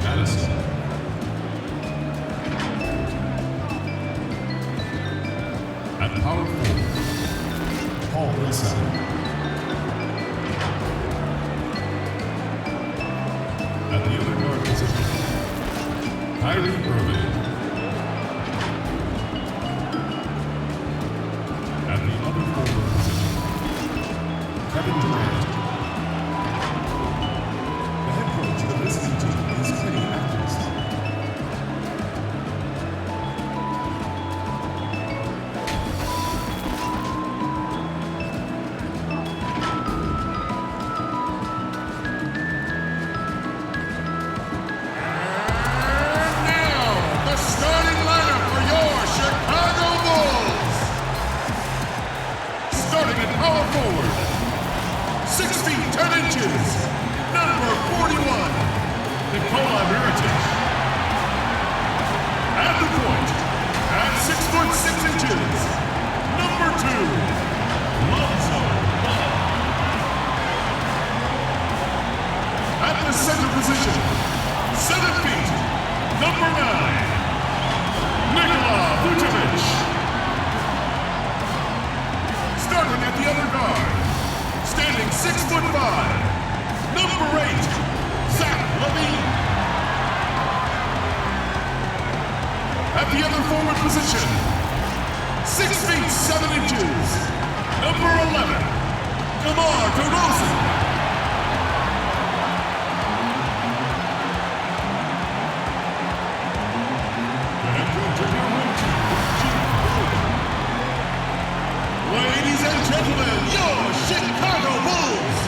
Madison. At power forward, Paul Millsap. At the other guard position, Kyrie Irving. At the other forward position, Kevin Durant. The head coach of the visiting team is Kenny Atkinson. Center position, 7 feet, number 9, Nikola Vucevic. Starting at the other guard, standing 6'5", number 8, Zach LaVine. At the other forward position, 6 feet 7 inches, number 11, DeMar DeRozan. Ladies and gentlemen, your Chicago Bulls.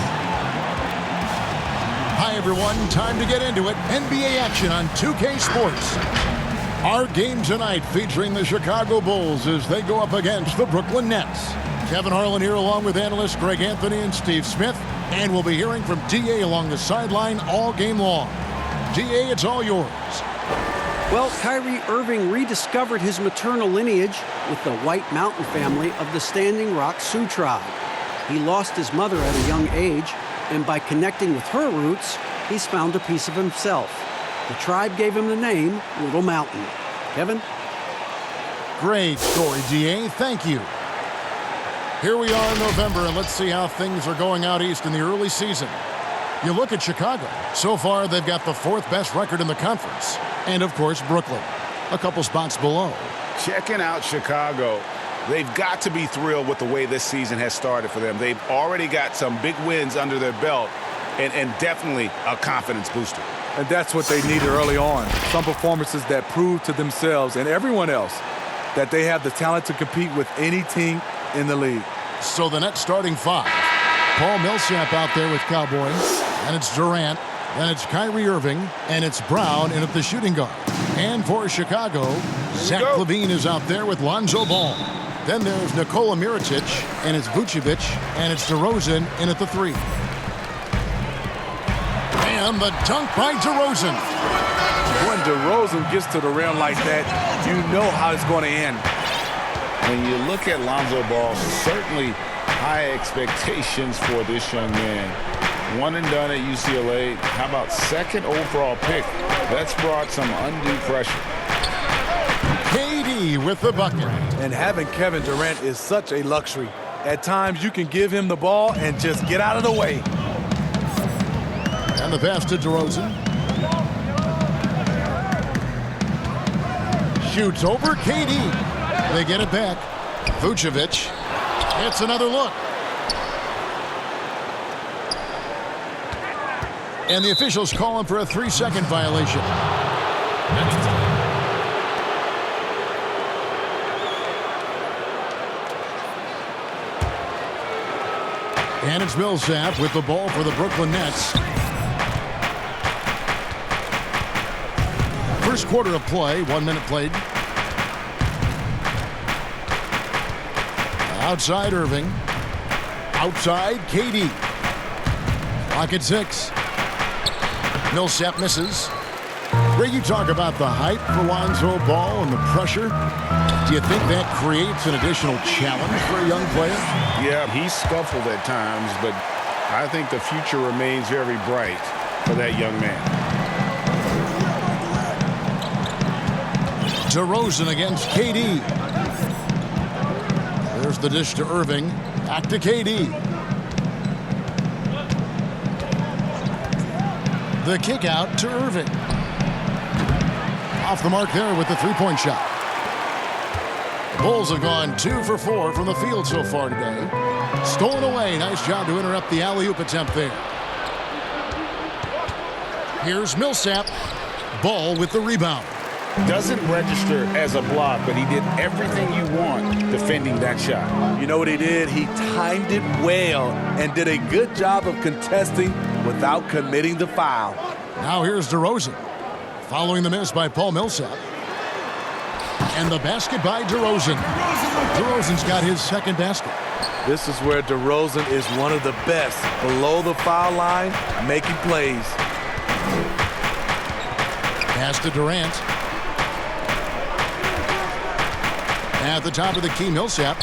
Hi everyone, time to get into it. NBA action on 2K Sports. Our game tonight featuring the Chicago Bulls as they go up against the Brooklyn Nets. Kevin Harlan here along with analysts Greg Anthony and Steve Smith. And we'll be hearing from DA along the sideline all game long. DA, it's all yours. Well, Kyrie Irving rediscovered his maternal lineage with the White Mountain family of the Standing Rock Sioux tribe. He lost his mother at a young age, and by connecting with her roots, he's found a piece of himself. The tribe gave him the name Little Mountain. Kevin? Great story, DA. Thank you. Here we are in November, and let's see how things are going out east in the early season. You look at Chicago. So far, they've got the 4th best record in the conference. And, of course, Brooklyn, a couple spots below. Checking out Chicago, they've got to be thrilled with the way this season has started for them. They've already got some big wins under their belt and definitely a confidence booster. And that's what they needed early on. Some performances that proved to themselves and everyone else that they have the talent to compete with any team in the league. So the Nets starting 5. Paul Millsap out there with Cowboys. And it's Durant. Then it's Kyrie Irving, and it's Brown in at the shooting guard. And for Chicago, Zach LaVine is out there with Lonzo Ball. Then there's Nikola Mirotic, and it's Vucevic, and it's DeRozan in at the 3. And the dunk by DeRozan. When DeRozan gets to the rim like that, you know how it's going to end. When you look at Lonzo Ball, certainly high expectations for this young man. 1 and done at UCLA. How about 2nd overall pick? That's brought some undue pressure. KD with the bucket. And having Kevin Durant is such a luxury. At times, you can give him the ball and just get out of the way. And the pass to DeRozan. Shoots over KD. They get it back. Vucevic. It's another look. And the officials call him for a 3-second violation. And it's Millsap with the ball for the Brooklyn Nets. First quarter of play, 1 minute played. Outside Irving. Outside KD. Clock at 6. Millsap misses. Ray, you talk about the hype for Lonzo Ball and the pressure. Do you think that creates an additional challenge for a young player? Yeah, he's scuffled at times, but I think the future remains very bright for that young man. DeRozan against KD. There's the dish to Irving. Back to KD. The kick out to Irving. Off the mark there with the three-point shot. The Bulls have gone 2 for 4 from the field so far today. Stolen away. Nice job to interrupt the alley-oop attempt there. Here's Millsap. Ball with the rebound. Doesn't register as a block, but he did everything you want defending that shot. You know what he did? He timed it well and did a good job of contesting without committing the foul. Now here's DeRozan. Following the miss by Paul Millsap. And the basket by DeRozan. DeRozan's got his second basket. This is where DeRozan is one of the best. Below the foul line, making plays. Pass to Durant. At the top of the key, Millsap.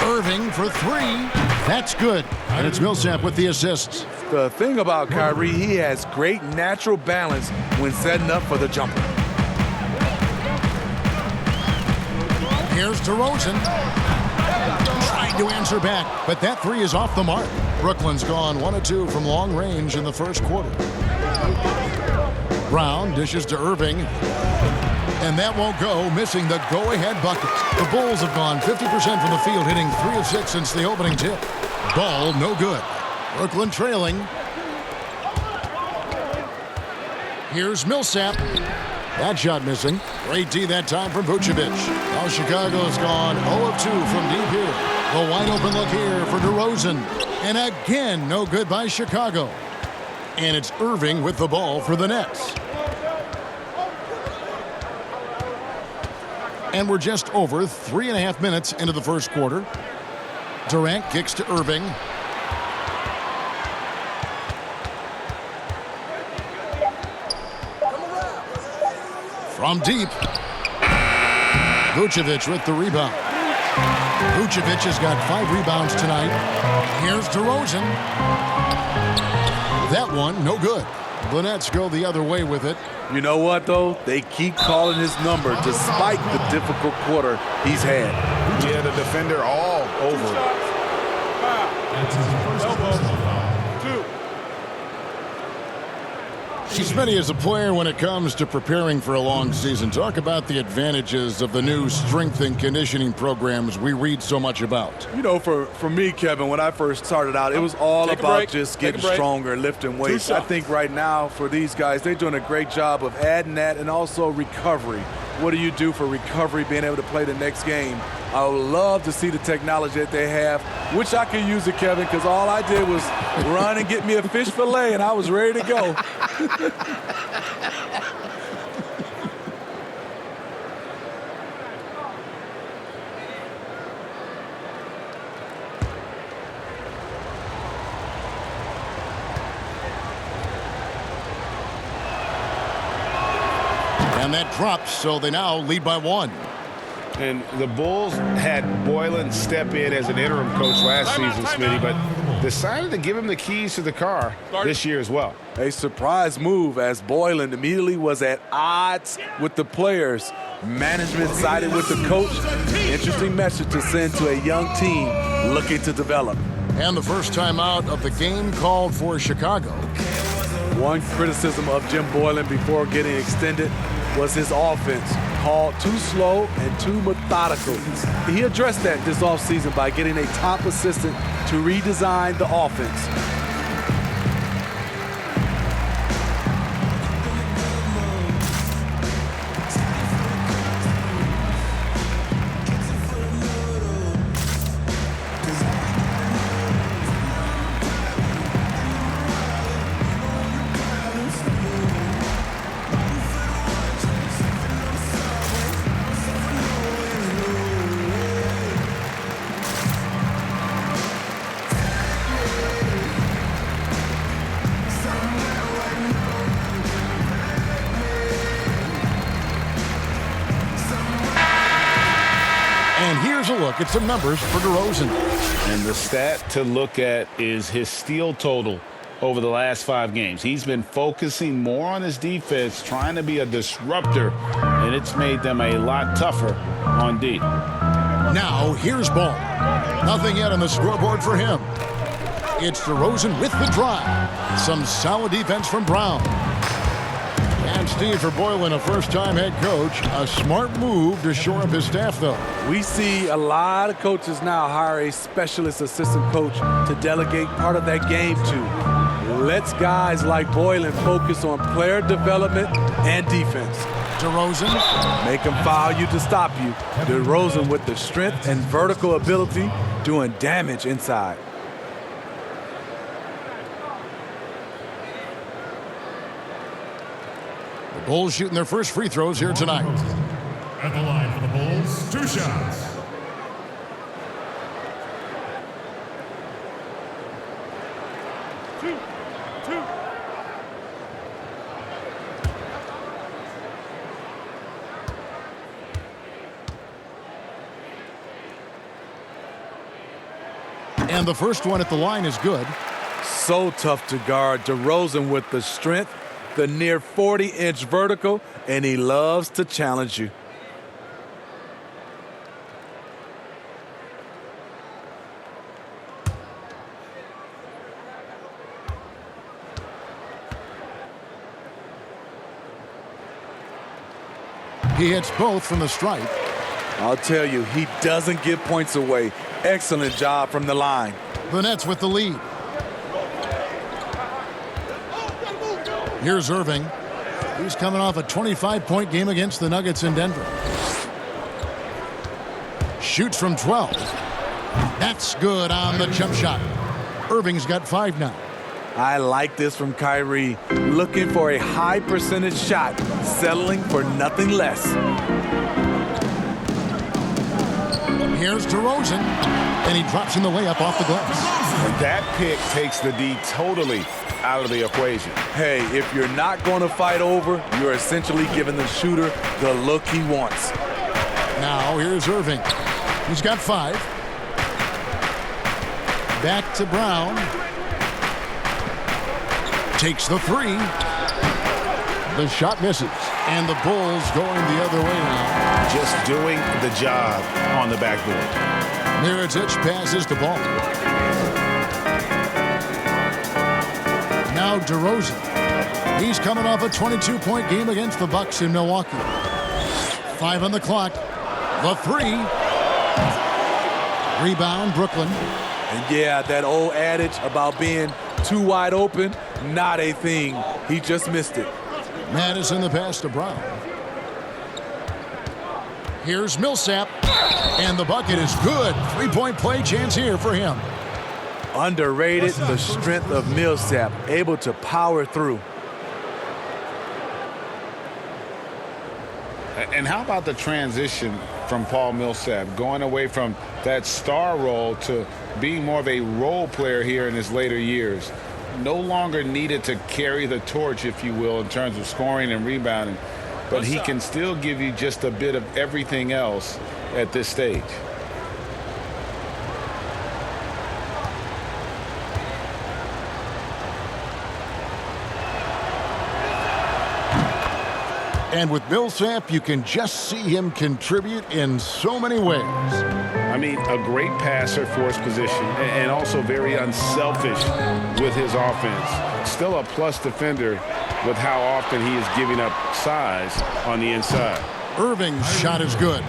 Irving for three. That's good. And it's Millsap with the assists. The thing about Kyrie, he has great natural balance when setting up for the jumper. Here's DeRozan. Trying to answer back, but that three is off the mark. Brooklyn's gone 1 of 2 from long range in the first quarter. Brown dishes to Irving. And that won't go, missing the go-ahead bucket. The Bulls have gone 50% from the field, hitting 3 of 6 since the opening tip. Ball no good. Brooklyn trailing. Here's Millsap. That shot missing. Great D that time from Vucevic. Now Chicago's gone 0 of 2 from deep here. The wide open look here for DeRozan. And again, no good by Chicago. And it's Irving with the ball for the Nets. And we're just over 3.5 minutes into the first quarter. Durant kicks to Irving. From deep. Vucevic with the rebound. Vucevic has got 5 rebounds tonight. Here's DeRozan. That one, no good. The Nets go the other way with it. You know what, though? They keep calling his number despite the difficult quarter he's had. Yeah, the defender all over. That's his first personal foul. Smitty, as a player, when it comes to preparing for a long season, talk about the advantages of the new strength and conditioning programs we read so much about. You know, for me, Kevin, when I first started out, it was all about just getting stronger, lifting weights. I think right now for these guys, they're doing a great job of adding that and also recovery. What do you do for recovery, being able to play the next game? I would love to see the technology that they have. Wish I could use it, Kevin, because all I did was run and get me a fish fillet, and I was ready to go. And that drops, so they now lead by 1. And the Bulls had Boylen step in as an interim coach last season, Smitty, but decided to give him the keys to the car this year as well. A surprise move as Boylen immediately was at odds with the players. Management sided with the coach. Interesting message to send to a young team looking to develop. And the first time out of the game called for Chicago. One criticism of Jim Boylen before getting extended was his offense, called too slow and too methodical. He addressed that this offseason by getting a top assistant to redesign the offense. And here's a look at some numbers for DeRozan. And the stat to look at is his steal total. over the last 5 games. He's been focusing more on his defense, trying to be a disruptor, and it's made them a lot tougher on D. Now, here's Ball. Nothing yet on the scoreboard for him. It's DeRozan with the drive. Some solid defense from Brown. And Steve, for Boylen, a first-time head coach, a smart move to shore up his staff, though. We see a lot of coaches now hire a specialist assistant coach to delegate part of that game to. Lets guys like Boylen focus on player development and defense. DeRozan. Make them foul you to stop you. DeRozan with the strength and vertical ability doing damage inside. The Bulls shooting their first free throws here tonight. At the line for the Bulls, 2 shots. And the first one at the line is good. So tough to guard. DeRozan with the strength, the near 40-inch vertical, and he loves to challenge you. He hits both from the stripe. I'll tell you, he doesn't give points away. Excellent job from the line. The Nets with the lead. Here's Irving. He's coming off a 25-point game against the Nuggets in Denver. Shoots from 12. That's good on the jump shot. Irving's got 5 now. I like this from Kyrie. Looking for a high percentage shot, settling for nothing less. Here's DeRozan, and he drops in the layup off the glass. That pick takes the D totally out of the equation. Hey, if you're not going to fight over, you're essentially giving the shooter the look he wants. Now here's Irving. He's got 5. Back to Brown. Takes the 3. The shot misses. And the Bulls going the other way now. Just doing the job on the backboard. Mirotic passes the ball. Now DeRozan. He's coming off a 22-point game against the Bucks in Milwaukee. 5 on the clock. The 3. Rebound, Brooklyn. And yeah, that old adage about being too wide open, not a thing. He just missed it. Madison the pass to Brown. Here's Millsap. And the bucket is good. 3-point play chance here for him. Underrated, the strength of Millsap, able to power through. And how about the transition from Paul Millsap, going away from that star role to being more of a role player here in his later years? No longer needed to carry the torch, if you will, in terms of scoring and rebounding, but he can still give you just a bit of everything else at this stage. And with Millsap, you can just see him contribute in so many ways. I mean, a great passer for his position and also very unselfish with his offense. Still a plus defender with how often he is giving up size on the inside. Irving's shot is good.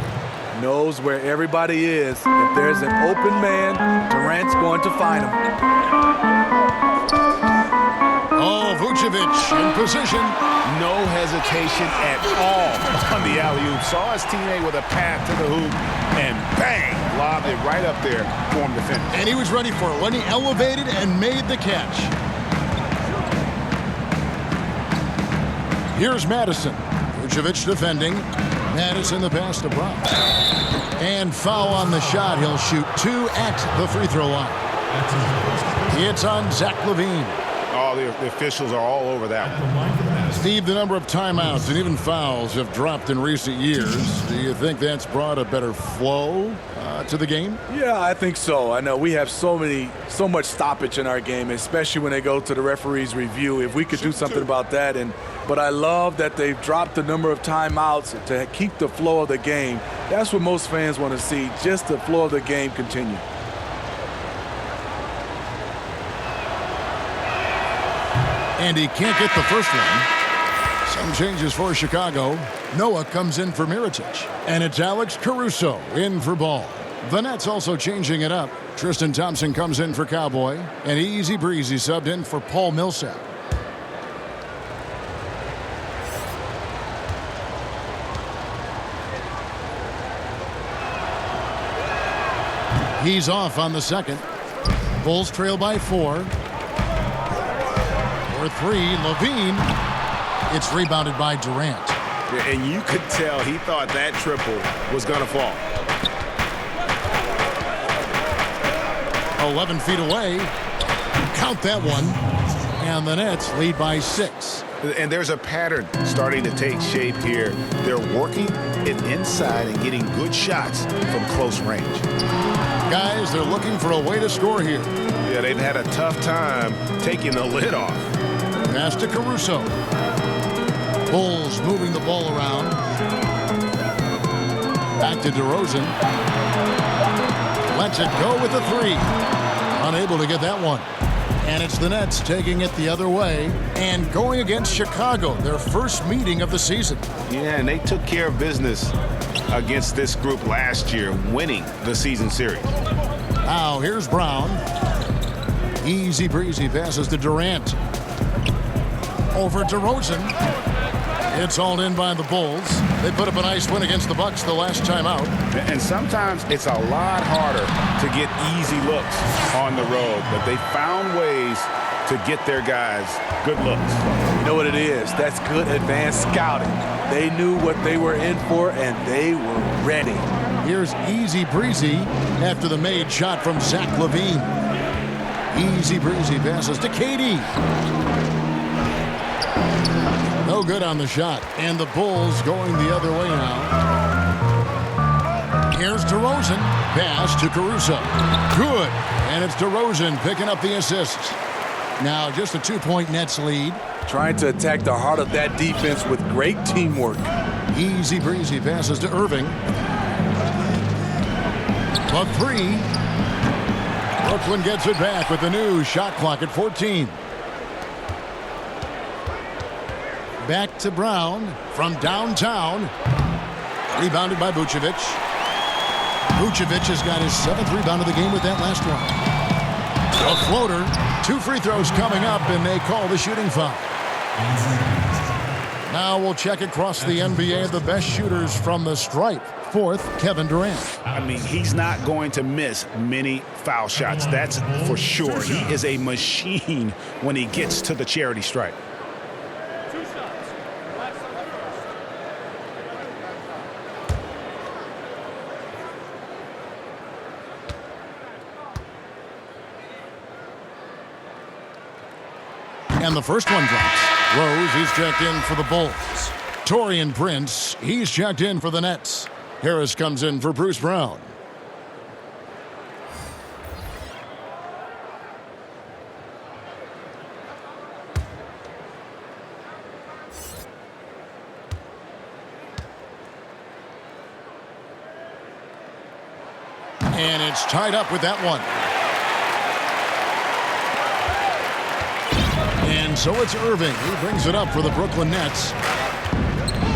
Knows where everybody is. If there's an open man, Durant's going to find him. Oh, Vucevic in position. No hesitation at all on the alley-oop. Saw his teammate with a path to the hoop, and bang, lobbed it right up there for him to finish. And he was ready for it when he elevated and made the catch. Here's Madison. Vucevic defending. Madison the pass to Brown. And foul on the shot. He'll shoot 2 at the free throw line. It's on Zach LaVine. Oh, the officials are all over that one. Steve, the number of timeouts and even fouls have dropped in recent years. Do you think that's brought a better flow to the game? Yeah, I think so. I know we have so much stoppage in our game, especially when they go to the referee's review. If we could do something about that, but I love that they've dropped the number of timeouts to keep the flow of the game. That's what most fans want to see, just the flow of the game continue. And he can't get the first one. Some changes for Chicago. Noah comes in for Mirotic. And it's Alex Caruso in for Ball. The Nets also changing it up. Tristan Thompson comes in for Cowboy. And Easy Breezy subbed in for Paul Millsap. He's off on the second. Bulls trail by 4. For 3, Levine. It's rebounded by Durant. And you could tell he thought that triple was going to fall. 11 feet away. Count that one. And the Nets lead by 6. And there's a pattern starting to take shape here. They're working it inside and getting good shots from close range. Guys, they're looking for a way to score here. Yeah, they've had a tough time taking the lid off. Pass to Caruso. Bulls moving the ball around. Back to DeRozan. Lets it go with a 3. Unable to get that one. And it's the Nets taking it the other way and going against Chicago, their first meeting of the season. Yeah, and they took care of business against this group last year, winning the season series. Now here's Brown. Easy breezy passes to Durant. Over DeRozan. It's hauled in by the Bulls. They put up a nice win against the Bucks the last time out. And sometimes it's a lot harder to get easy looks on the road, but they found ways to get their guys good looks. You know what it is? That's good advanced scouting. They knew what they were in for, and they were ready. Here's Easy Breezy after the made shot from Zach LaVine. Easy Breezy passes to KD. No good on the shot. And the Bulls going the other way now. Here's DeRozan. Pass to Caruso. Good. And it's DeRozan picking up the assist. Now just a 2-point Nets lead. Trying to attack the heart of that defense with great teamwork. Easy breezy passes to Irving. The 3. Brooklyn gets it back with the new shot clock at 14. Back to Brown from downtown. Rebounded by Vucevic. Vucevic has got his 7th rebound of the game with that last one. A floater. 2 free throws coming up, and they call the shooting foul. Now we'll check across the NBA the best shooters from the stripe. 4th, Kevin Durant. I mean, he's not going to miss many foul shots. That's for sure. He is a machine when he gets to the charity stripe. And the first one drops. Rose, he's checked in for the Bulls. Taurean Prince, he's checked in for the Nets. Harris comes in for Bruce Brown. And it's tied up with that one. And so it's Irving. He brings it up for the Brooklyn Nets.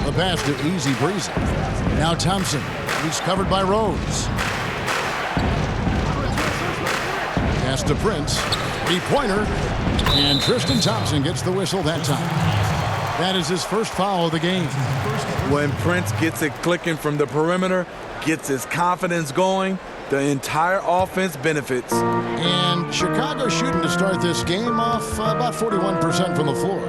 The pass to Easy Breezy. Now Thompson. He's covered by Rose. Pass to Prince. 3-pointer. And Tristan Thompson gets the whistle that time. That is his first foul of the game. When Prince gets it clicking from the perimeter, gets his confidence going, the entire offense benefits. And Chicago shooting to start this game off about 41% from the floor.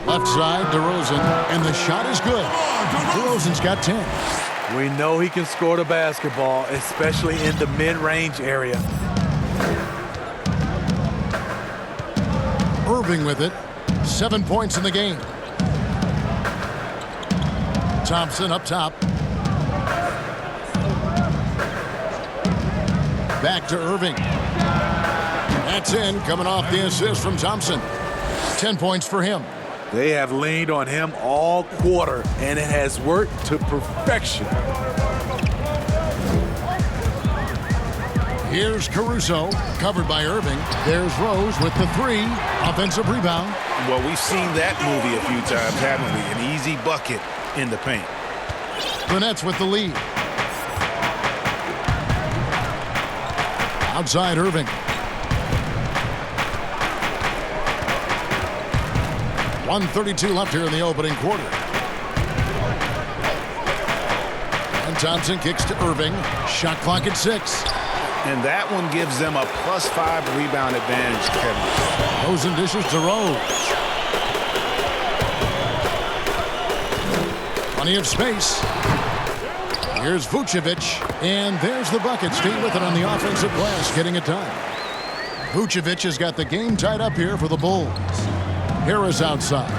Left side, DeRozan, and the shot is good. DeRozan's got 10. We know he can score the basketball, especially in the mid-range area. Irving with it. 7 points in the game. Thompson up top. Back to Irving. That's in, coming off the assist from Thompson. 10 points for him. They have leaned on him all quarter, and it has worked to perfection. Here's Caruso, covered by Irving. There's Rose with the 3. Offensive rebound. Well, we've seen that movie a few times, haven't we? An easy bucket in the paint. The Nets with the lead. Outside Irving. 1:32 left here in the opening quarter. And Thompson kicks to Irving. Shot clock at 6. And that one gives them a +5 rebound advantage, Kevin. Rosen dishes to Rose. Plenty of space. Here's Vucevic, and there's the bucket. Staying with it on the offensive glass, getting it done. Vucevic has got the game tied up here for the Bulls. Harris outside.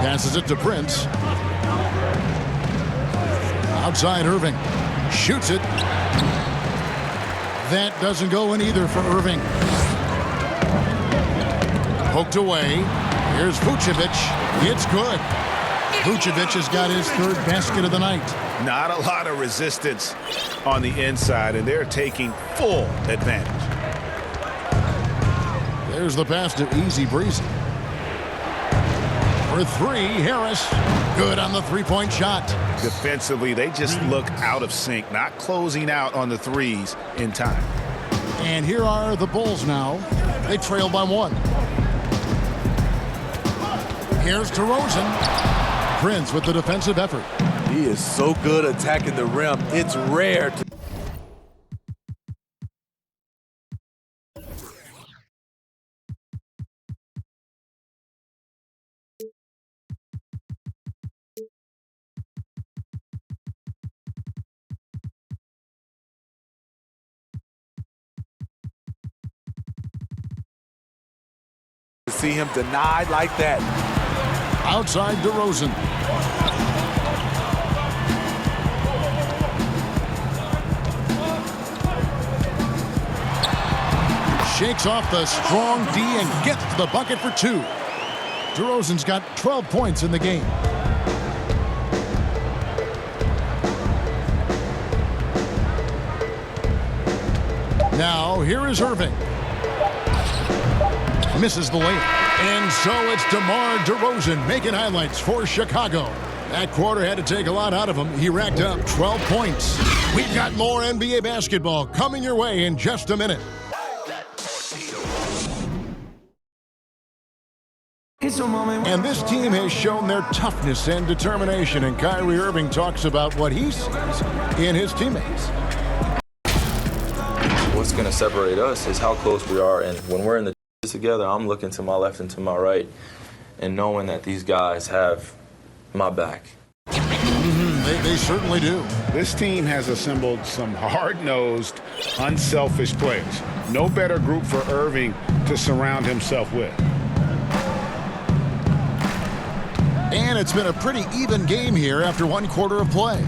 Passes it to Prince. Outside Irving. Shoots it. That doesn't go in either for Irving. Poked away. Here's Vucevic. It's good. Vucevic has got his 3rd basket of the night. Not a lot of resistance on the inside, and they're taking full advantage. There's the pass to Easy Breezy. For 3, Harris. Good on the 3-point shot. Defensively, they just look out of sync, not closing out on the threes in time. And here are the Bulls now. They trail by 1. Here's DeRozan. Prince with the defensive effort. He is so good attacking the rim. It's rare to see him denied like that. Outside DeRozan. Shakes off the strong D and gets the bucket for 2. DeRozan's got 12 points in the game. Now, here is Irving. Misses the layup. And so it's DeMar DeRozan making highlights for Chicago. That quarter had to take a lot out of him. He racked up 12 points. We've got more NBA basketball coming your way in just a minute. And this team has shown their toughness and determination, and Kyrie Irving talks about what he sees in his teammates. What's going to separate us is how close we are, and when we're in the together, I'm looking to my left and to my right and knowing that these guys have my back. They certainly do. This team has assembled some hard-nosed, unselfish players. No better group for Irving to surround himself with. And it's been a pretty even game here after 1 quarter of play.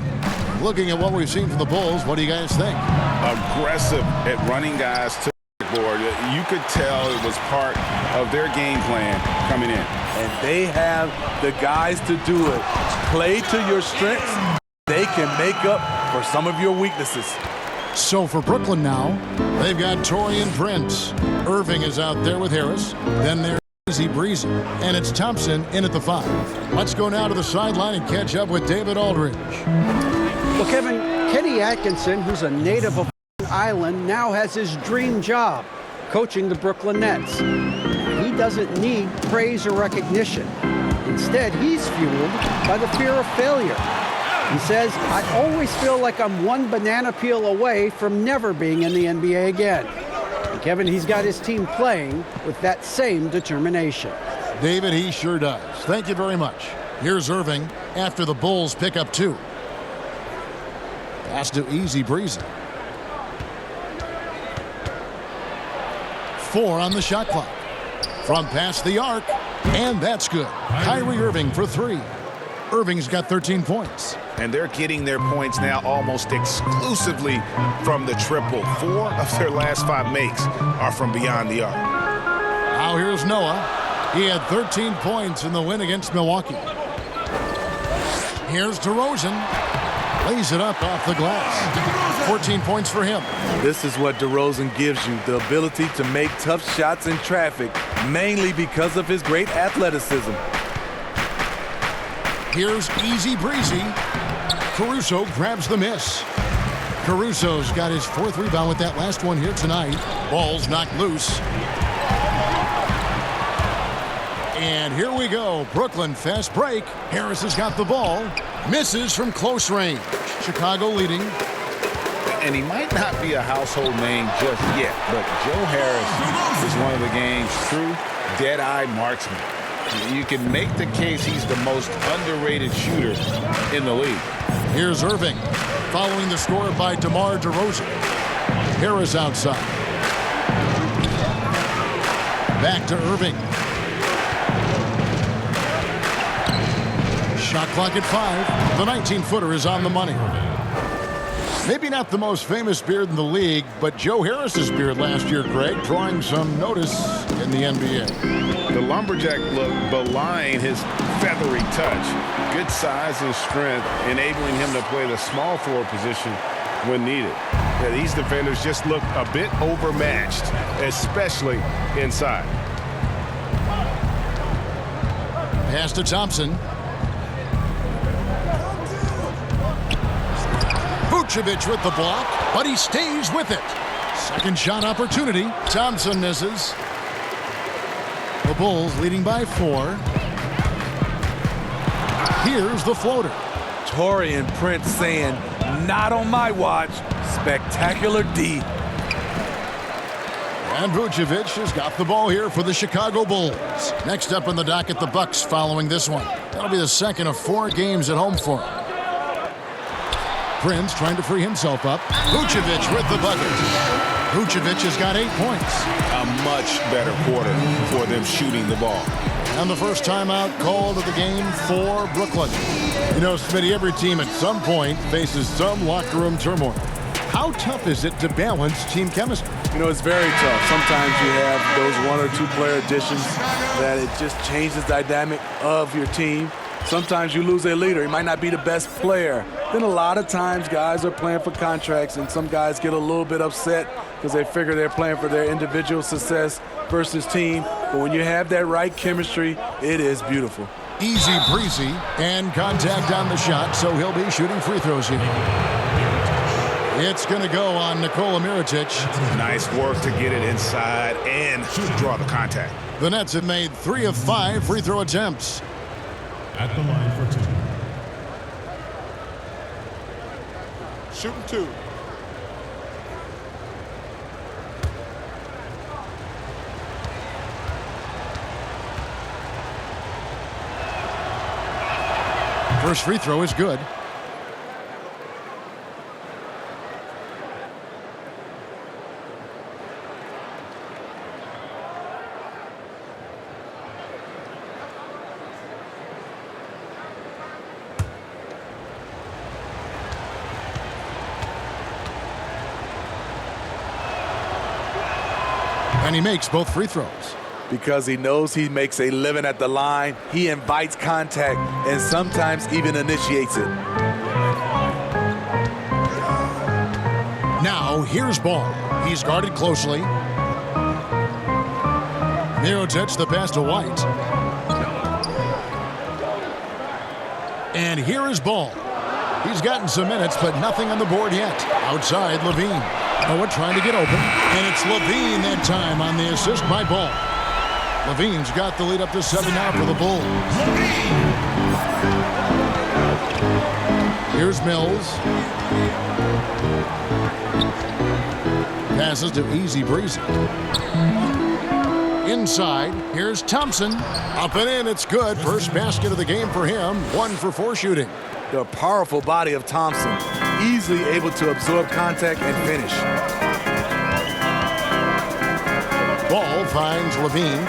Looking at what we've seen from the Bulls, what do you guys think? Aggressive at running guys to the board. You could tell it was part of their game plan coming in. And they have the guys to do it. Play to your strengths. They can make up for some of your weaknesses. So for Brooklyn now, they've got Taurean Prince. Irving is out there with Harris. Then there's Easy Breezy. And it's Thompson in at the 5. Let's go now to the sideline and catch up with David Aldridge. Well, Kevin, Kenny Atkinson, who's a native of Island, now has his dream job, coaching the Brooklyn Nets. He doesn't need praise or recognition. Instead, he's fueled by the fear of failure. He says, I always feel like I'm one banana peel away from never being in the NBA again. And Kevin, he's got his team playing with that same determination. David, he sure does. Thank you very much. Here's Irving after the Bulls pick up 2. Pass to Easy Breezy. 4 on the shot clock. From past the arc, and that's good. Kyrie Irving for 3. Irving's got 13 points. And they're getting their points now almost exclusively from the triple. 4 of their last 5 makes are from beyond the arc. Now here's Noah. He had 13 points in the win against Milwaukee. Here's DeRozan. Lays it up off the glass. 14 points for him. This is what DeRozan gives you, the ability to make tough shots in traffic, mainly because of his great athleticism. Here's Easy Breezy. Caruso grabs the miss. Caruso's got his 4th rebound with that last one here tonight. Ball's knocked loose. And here we go. Brooklyn fast break. Harris has got the ball. Misses from close range. Chicago leading. And he might not be a household name just yet, but Joe Harris is one of the game's true dead-eye marksmen. You can make the case he's the most underrated shooter in the league. Here's Irving, following the score by DeMar DeRozan. Harris outside. Back to Irving. Shot clock at 5. The 19-footer is on the money. Maybe not the most famous beard in the league, but Joe Harris's beard last year, Greg, drawing some notice in the NBA. The lumberjack look belying his feathery touch. Good size and strength, enabling him to play the small forward position when needed. Yeah, these defenders just look a bit overmatched, especially inside. Pass to Thompson. Vucevic with the block, but he stays with it. Second shot opportunity. Thompson misses. The Bulls leading by 4. Here's the floater. Taurean Prince saying, not on my watch. Spectacular D. And Vucevic has got the ball here for the Chicago Bulls. Next up on the docket, the Bucks following this one. That'll be the second of 4 games at home for him. Prince trying to free himself up. Vucevic with the bucket. Vucevic has got 8 points. A much better quarter for them shooting the ball. And the first timeout called of the game for Brooklyn. You know, Smitty, every team at some point faces some locker room turmoil. How tough is it to balance team chemistry? You know, it's very tough. Sometimes you have those 1 or 2 player additions that it just changes the dynamic of your team. Sometimes you lose a leader. He might not be the best player. Then a lot of times guys are playing for contracts, and some guys get a little bit upset because they figure they're playing for their individual success versus team. But when you have that right chemistry, it is beautiful. Easy breezy, and contact on the shot, so he'll be shooting free throws here. It's going to go on Nikola Mirotic. Nice work to get it inside and draw the contact. The Nets have made 3 of 5 free throw attempts. At the line for 2. Shooting 2. First free throw is good. And he makes both free throws. Because he knows he makes a living at the line, he invites contact and sometimes even initiates it. Now, here's Ball. He's guarded closely. Mirotic the pass to White. And here is Ball. He's gotten some minutes, but nothing on the board yet. Outside, Levine. Noah trying to get open, and it's Levine that time on the assist by Ball. Levine's got the lead up to 7 now for the Bulls. Here's Mills. Passes to Easy Breezy. Inside, here's Thompson. Up and in, it's good. First basket of the game for him. 1 for 4 shooting. The powerful body of Thompson, easily able to absorb contact and finish. Ball finds Levine.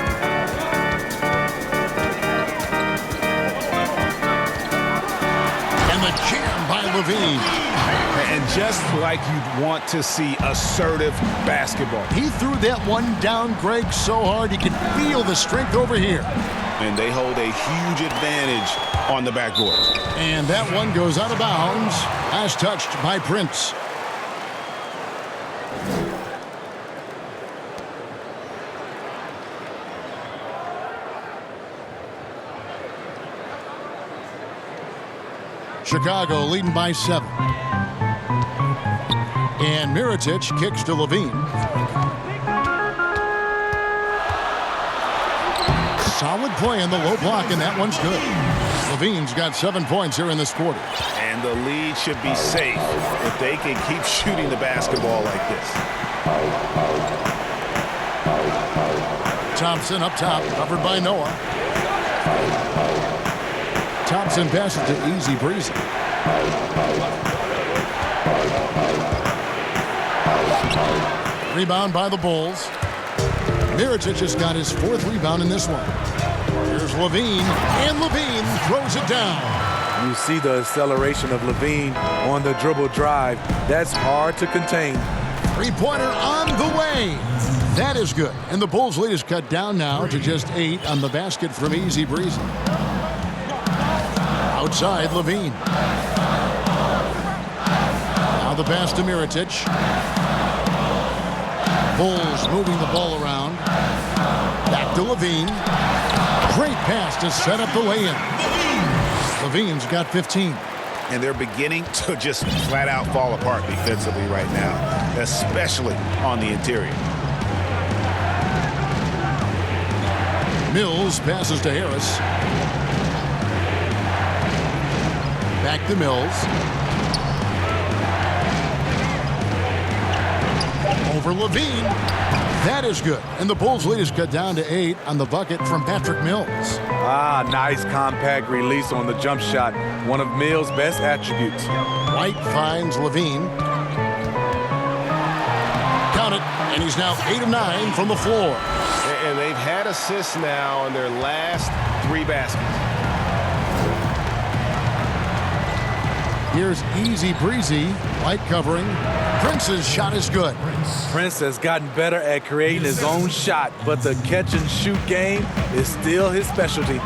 by Levine. And just like you'd want to see assertive basketball. He threw that one down, Greg, so hard you could feel the strength over here. And they hold a huge advantage on the backboard. And that one goes out of bounds as touched by Prince. Chicago leading by 7. And Mirotic kicks to Levine. Solid play in the low block, and that one's good. Levine's got 7 points here in this quarter. And the lead should be safe if they can keep shooting the basketball like this. Thompson up top, covered by Noah. Thompson passes to Easy Breezy. Rebound by the Bulls. Mirotic has got his 4th rebound in this one. Here's Levine, and Levine throws it down. You see the acceleration of Levine on the dribble drive. That's hard to contain. Three-pointer on the way. That is good. And the Bulls' lead is cut down now to just 8 on the basket from Easy Breezy. Outside, Levine. Now the pass to Mirotic. Bulls moving the ball around. Back to Levine. Great pass to set up the lay-in. Levine's got 15. And they're beginning to just flat out fall apart defensively right now, especially on the interior. Mills passes to Harris. Back to Mills. Over Levine. That is good. And the Bulls' lead is cut down to 8 on the bucket from Patrick Mills. Nice compact release on the jump shot. One of Mills' best attributes. White finds Levine. Count it. And he's now 8 of 9 from the floor. And they've had assists now on their last 3 baskets. Here's Easy Breezy, light covering. Prince's shot is good. Prince has gotten better at creating his own shot, but the catch and shoot game is still his specialty.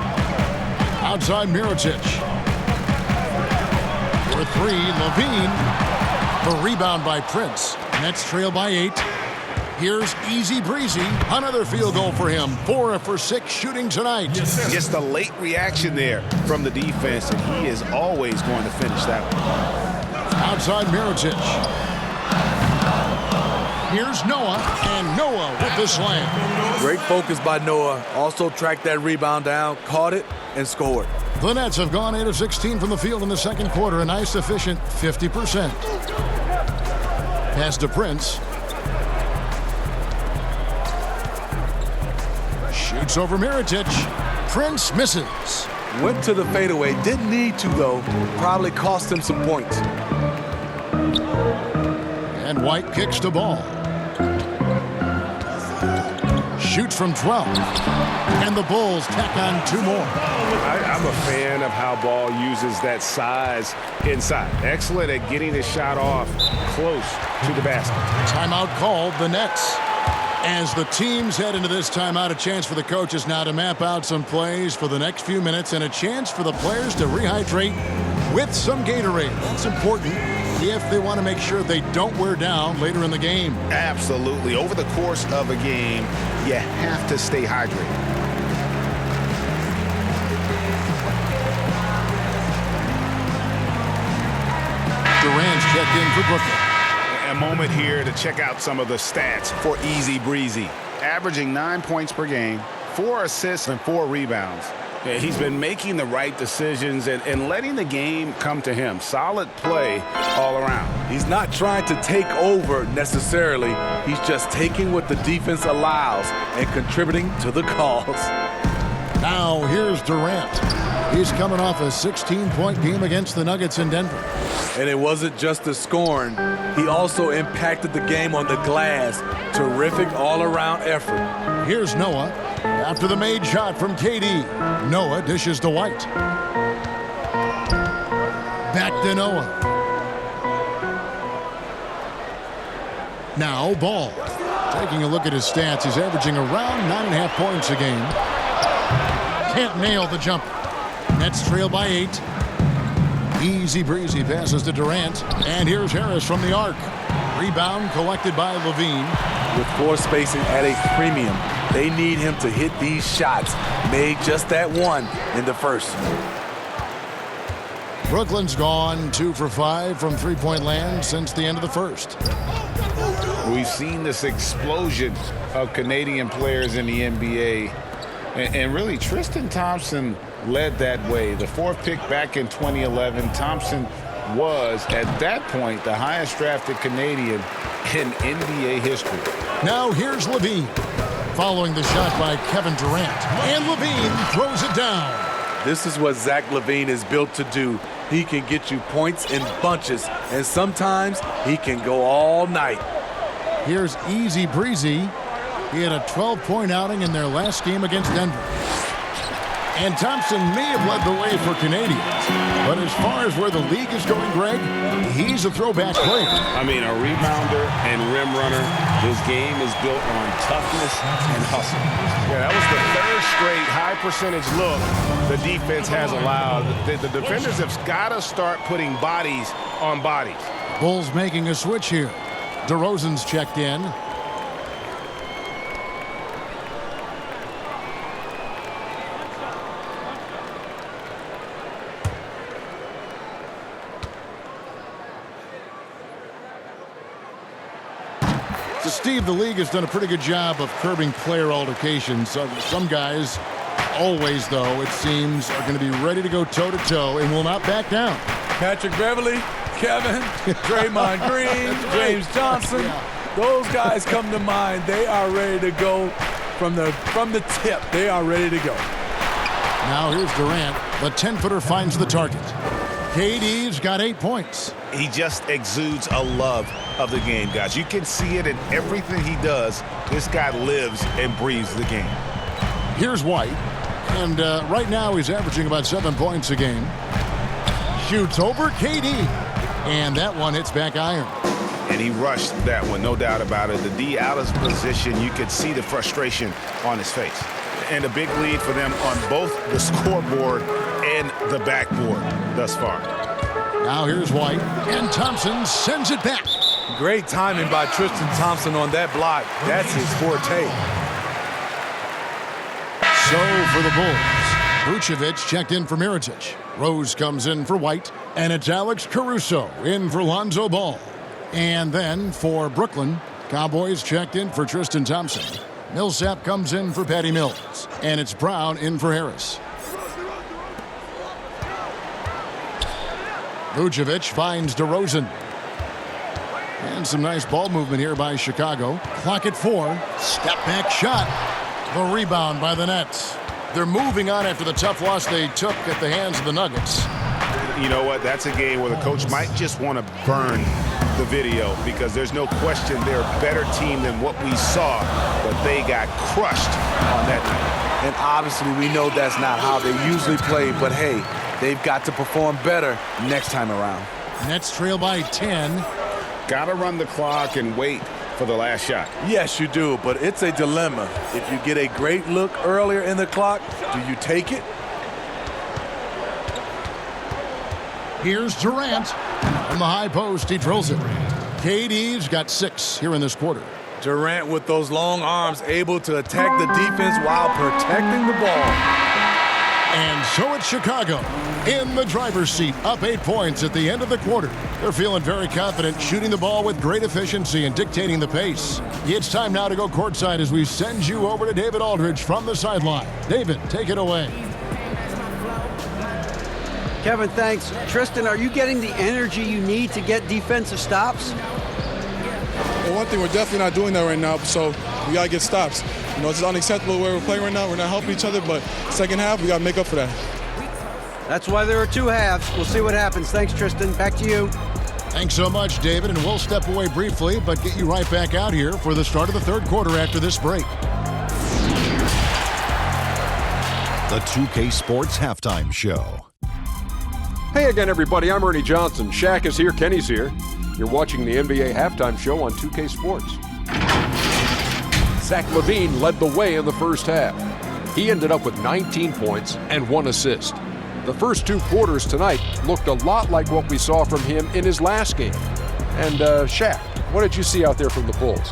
Outside Mirotic. For 3, Levine. The rebound by Prince. Nets trail by 8. Here's Easy Breezy. Another field goal for him. 4 for 6 shooting tonight. Just a late reaction there from the defense, and he is always going to finish that one. Outside Mirotic. Here's Noah, and Noah with the slam. Great focus by Noah. Also tracked that rebound down, caught it, and scored. The Nets have gone 8 of 16 from the field in the second quarter, a nice efficient 50%. Pass to Prince. Shoots over Mirotic. Prince misses. Went to the fadeaway. Didn't need to, though. Probably cost him some points. And White kicks the ball. Shoots from 12. And the Bulls tack on 2 more. I'm a fan of how Ball uses that size inside. Excellent at getting the shot off close to the basket. Timeout called, the Nets. As the teams head into this timeout, a chance for the coaches now to map out some plays for the next few minutes and a chance for the players to rehydrate with some Gatorade. That's important if they want to make sure they don't wear down later in the game. Absolutely. Over the course of a game, you have to stay hydrated. Durant's checked in for Brooklyn. A moment here to check out some of the stats for Easy Breezy. Averaging 9 points per game, 4 assists and 4 rebounds. He's been making the right decisions and letting the game come to him. Solid play all around. He's not trying to take over necessarily. He's just taking what the defense allows and contributing to the cause. Now here's Durant. He's coming off a 16-point game against the Nuggets in Denver. And it wasn't just the scoring. He also impacted the game on the glass. Terrific all-around effort. Here's Noah. After the made shot from KD, Noah dishes to White. Back to Noah. Now Ball. Taking a look at his stats, he's averaging around 9.5 points a game. Can't nail the jumper. Nets trail by 8. Easy breezy passes to Durant. And here's Harris from the arc. Rebound collected by Levine. With floor spacing at a premium, they need him to hit these shots. Made just that one in the first. Brooklyn's gone 2 for 5 from three-point land since the end of the first. We've seen this explosion of Canadian players in the NBA. And really, Tristan Thompson led that way. The 4th pick back in 2011, Thompson was, at that point, the highest drafted Canadian in NBA history. Now here's Levine. Following the shot by Kevin Durant. And Levine throws it down. This is what Zach LaVine is built to do. He can get you points in bunches, and sometimes he can go all night. Here's Easy Breezy. He had a 12-point outing in their last game against Denver. And Thompson may have led the way for Canadians. But as far as where the league is going, Greg, he's a throwback player. I mean, a rebounder and rim runner. His game is built on toughness and hustle. Yeah, that was the 3rd straight high-percentage look the defense has allowed. The defenders have got to start putting bodies on bodies. Bulls making a switch here. DeRozan's checked in. So Steve, the league has done a pretty good job of curbing player altercations. Some guys, always though, it seems, are going to be ready to go toe-to-toe and will not back down. Patrick Beverly, Kevin, Draymond Green, James Johnson. Those guys come to mind. They are ready to go from the tip. They are ready to go. Now here's Durant. The 10-footer finds the target. KD's got 8 points. He just exudes a love of the game, guys. You can see it in everything he does. This guy lives and breathes the game. Here's White. And right now he's averaging about 7 points a game. Shoots over KD. And that one hits back iron. And he rushed that one, no doubt about it. The D out of position, you could see the frustration on his face. And a big lead for them on both the scoreboard and the backboard thus far. Now here's White, and Thompson sends it back. Great timing by Tristan Thompson on that block. That's his forte. So for the Bulls, Vucevic checked in for Mirotic. Rose comes in for White, and it's Alex Caruso in for Lonzo Ball. And then for Brooklyn, Cowboys checked in for Tristan Thompson. Millsap comes in for Patty Mills, and it's Brown in for Harris. Vucevic finds DeRozan. And some nice ball movement here by Chicago. Clock at 4. Step back shot. The rebound by the Nets. They're moving on after the tough loss they took at the hands of the Nuggets. You know what? That's a game where the coach might just want to burn the video because there's no question they're a better team than what we saw, but they got crushed on that night. And obviously we know that's not how they usually play, but hey, they've got to perform better next time around. Nets trail by 10. Got to run the clock and wait for the last shot. Yes, you do, but it's a dilemma. If you get a great look earlier in the clock, do you take it? Here's Durant. From the high post, he drills it. KD's got 6 here in this quarter. Durant with those long arms able to attack the defense while protecting the ball. And so it's Chicago in the driver's seat, up 8 points at the end of the quarter. They're feeling very confident, shooting the ball with great efficiency and dictating the pace. It's time now to go courtside as we send you over to David Aldridge from the sideline. David, take it away. Kevin, thanks. Tristan, are you getting the energy you need to get defensive stops? Well, one thing, we're definitely not doing that right now, so we got to get stops. You know, it's unacceptable the way we're playing right now. We're not helping each other, but second half, we got to make up for that. That's why there are 2 halves. We'll see what happens. Thanks, Tristan. Back to you. Thanks so much, David, and we'll step away briefly, but get you right back out here for the start of the third quarter after this break. The 2K Sports Halftime Show. Hey again, everybody. I'm Ernie Johnson. Shaq is here. Kenny's here. You're watching the NBA Halftime Show on 2K Sports. Zach LaVine led the way in the first half. He ended up with 19 points and 1 assist. The first 2 quarters tonight looked a lot like what we saw from him in his last game. And Shaq, what did you see out there from the Bulls?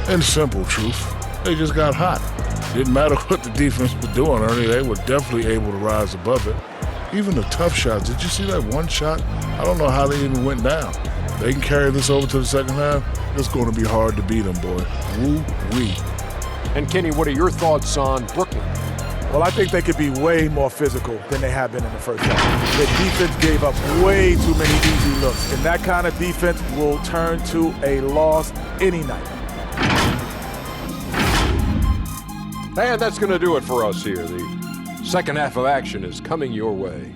In simple truth, they just got hot. Didn't matter what the defense was doing, Ernie. They were definitely able to rise above it. Even the tough shots. Did you see that one shot? I don't know how they even went down. They can carry this over to the second half. It's going to be hard to beat them, boy. Woo-wee. And Kenny, what are your thoughts on Brooklyn? Well, I think they could be way more physical than they have been in the first half. The defense gave up way too many easy looks, and that kind of defense will turn to a loss any night. And that's going to do it for us here. The second half of action is coming your way.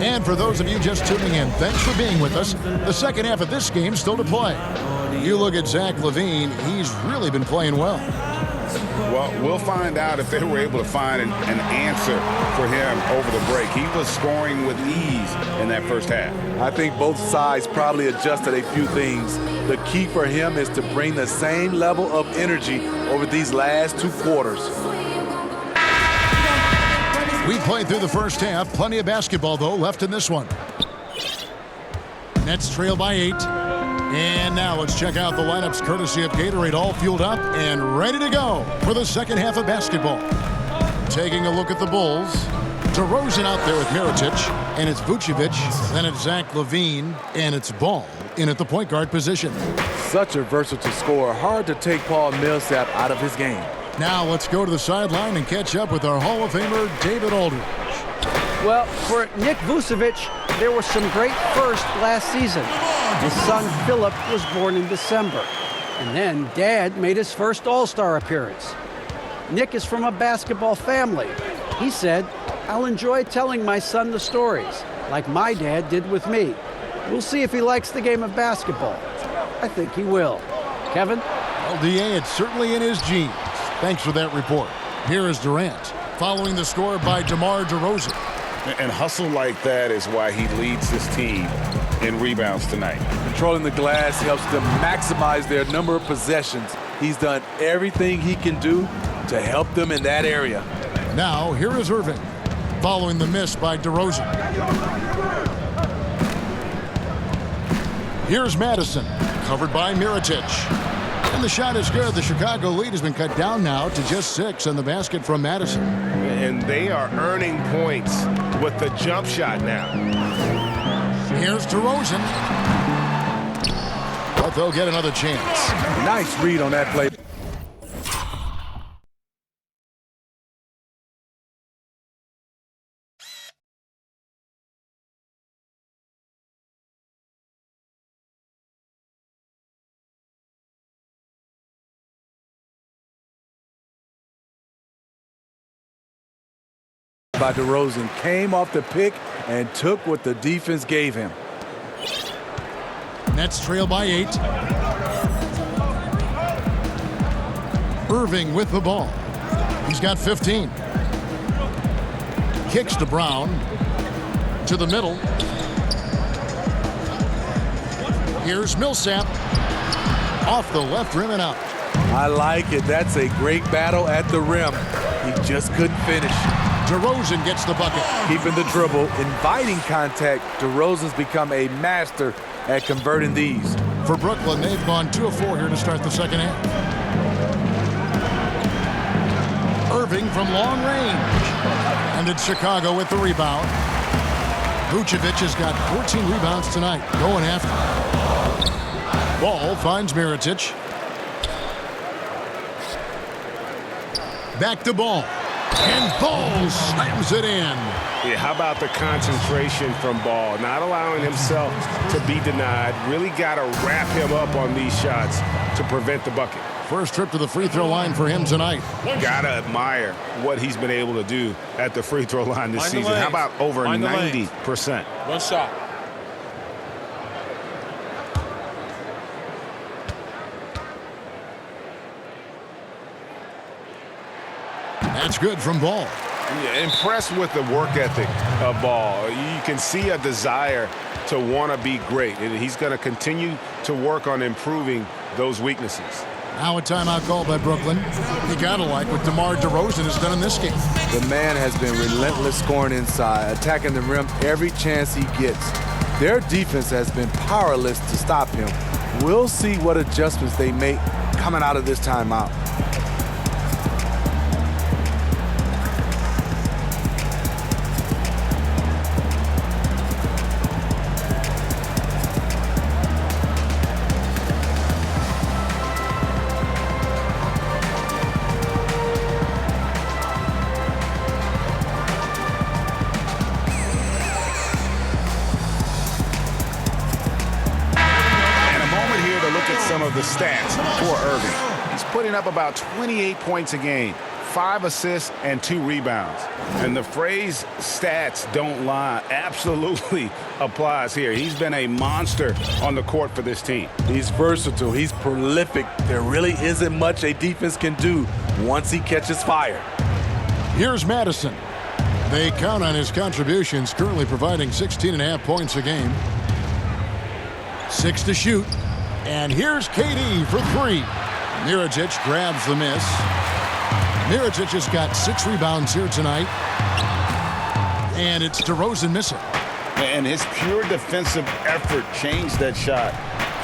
And for those of you just tuning in, thanks for being with us. The second half of this game still to play. You look at Zach LaVine, he's really been playing well. Well, we'll find out if they were able to find an answer for him over the break. He was scoring with ease in that first half. I think both sides probably adjusted a few things. The key for him is to bring the same level of energy over these last 2 quarters. We played through the first half. Plenty of basketball, though, left in this one. Nets trail by 8. And now let's check out the lineups courtesy of Gatorade, all fueled up and ready to go for the second half of basketball. Taking a look at the Bulls. DeRozan out there with Mirotic, and it's Vucevic. Then it's Zach LaVine, and it's Ball in at the point guard position. Such a versatile scorer. Hard to take Paul Millsap out of his game. Now let's go to the sideline and catch up with our Hall of Famer, David Aldridge. Well, for Nick Vucevic, there were some great firsts last season. His son, Philip, was born in December. And then Dad made his first All-Star appearance. Nick is from a basketball family. He said, "I'll enjoy telling my son the stories, like my dad did with me. We'll see if he likes the game of basketball. I think he will." Kevin? Well, DA, it's certainly in his genes. Thanks for that report. Here is Durant, following the score by DeMar DeRozan. And hustle like that is why he leads this team in rebounds tonight. Controlling the glass helps them maximize their number of possessions. He's done everything he can do to help them in that area. Now, here is Irving, following the miss by DeRozan. Here's Madison, covered by Mirotic. And the shot is good. The Chicago lead has been cut down now to just 6 on the basket from Madison. And they are earning points with the jump shot now. Here's DeRozan. But they'll get another chance. Nice read on that play. By DeRozan, came off the pick and took what the defense gave him. Nets trail by 8. Irving with the ball. He's got 15. Kicks to Brown. To the middle. Here's Millsap. Off the left rim and out. I like it. That's a great battle at the rim. He just couldn't finish. DeRozan gets the bucket. Keeping the dribble, inviting contact. DeRozan's become a master at converting these. For Brooklyn, they've gone 2 of 4 here to start the second half. Irving from long range. And it's Chicago with the rebound. Vucevic has got 14 rebounds tonight, going after. Ball finds Mirotic. Back to Ball. And Ball slams it in. Yeah, how about the concentration from Ball? Not allowing himself to be denied. Really got to wrap him up on these shots to prevent the bucket. First trip to the free throw line for him tonight. Got to admire what he's been able to do at the free throw line this season. How about over 90%? One shot. That's good from Ball. Yeah, impressed with the work ethic of Ball. You can see a desire to want to be great, and he's going to continue to work on improving those weaknesses. Now a timeout called by Brooklyn. You got to like what DeMar DeRozan has done in this game. The man has been relentless scoring inside, attacking the rim every chance he gets. Their defense has been powerless to stop him. We'll see what adjustments they make coming out of this timeout. The stats for Irving. He's putting up about 28 points a game, 5 assists and 2 rebounds. And the phrase stats don't lie absolutely applies here. He's been a monster on the court for this team. He's versatile. He's prolific. There really isn't much a defense can do once he catches fire. Here's Madison. They count on his contributions, currently providing 16.5 points a game. 6 to shoot. And here's KD for 3. Mirotic grabs the miss. Mirotic has got 6 rebounds here tonight. And it's DeRozan missing. And his pure defensive effort changed that shot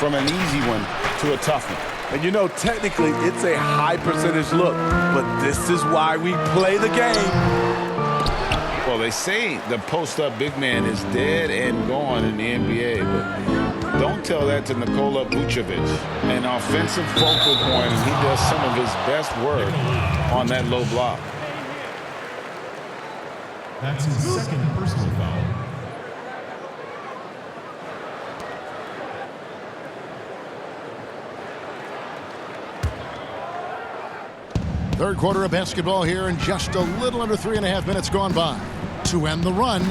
from an easy one to a tough one. And you know, technically, it's a high percentage look, but this is why we play the game. Well, they say the post-up big man is dead and gone in the NBA, but don't tell that to Nikola Vucevic, an offensive focal point, and he does some of his best work on that low block. That's his second personal foul. Third quarter of basketball here, and just a little under 3.5 minutes gone by. To end the run,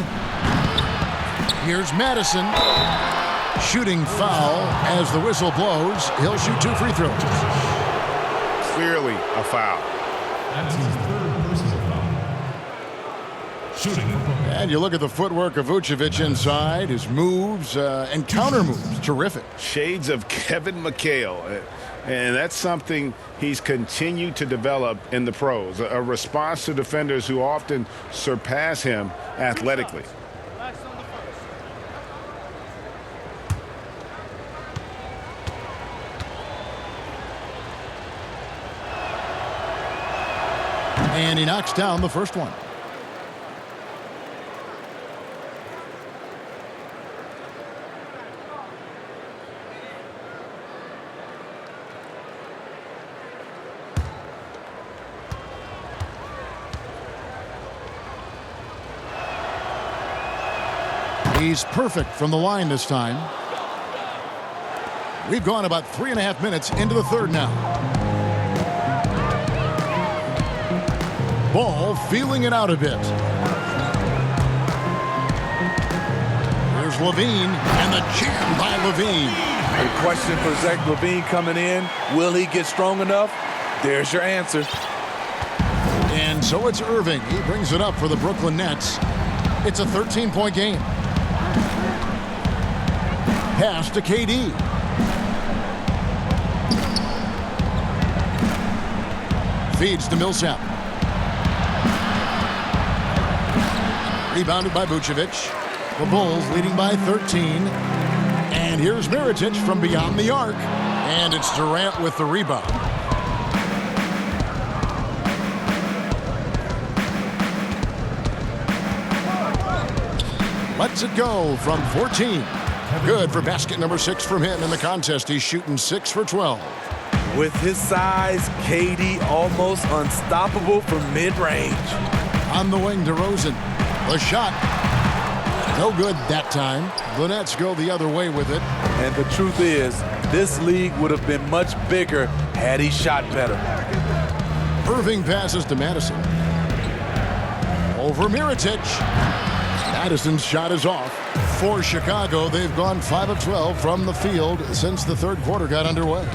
here's Madison. Shooting foul as the whistle blows. He'll shoot 2 free throws. Clearly a foul. That's his third personal foul. Shooting. And you look at the footwork of Vucevic inside, his moves and counter moves. Terrific. Shades of Kevin McHale. And that's something he's continued to develop in the pros. A response to defenders who often surpass him athletically. And he knocks down the first one. He's perfect from the line this time. We've gone about 3.5 minutes into the third now. Ball feeling it out a bit. Here's LaVine, and the jam by LaVine. The question for Zach LaVine coming in, will he get strong enough? There's your answer. And so it's Irving. He brings it up for the Brooklyn Nets. It's a 13-point game. Pass to KD. Feeds to Millsap. Rebounded by Vucevic. The Bulls leading by 13. And here's Mirotic from beyond the arc. And it's Durant with the rebound. Lets it go from 14. Good for basket number 6 from him in the contest. He's shooting 6 for 12. With his size, KD almost unstoppable from mid-range. On the wing, DeRozan. The shot. No good that time. The Nets go the other way with it. And the truth is, this league would have been much bigger had he shot better. Irving passes to Madison. Over Mirotic. Madison's shot is off. For Chicago, they've gone 5 of 12 from the field since the third quarter got underway.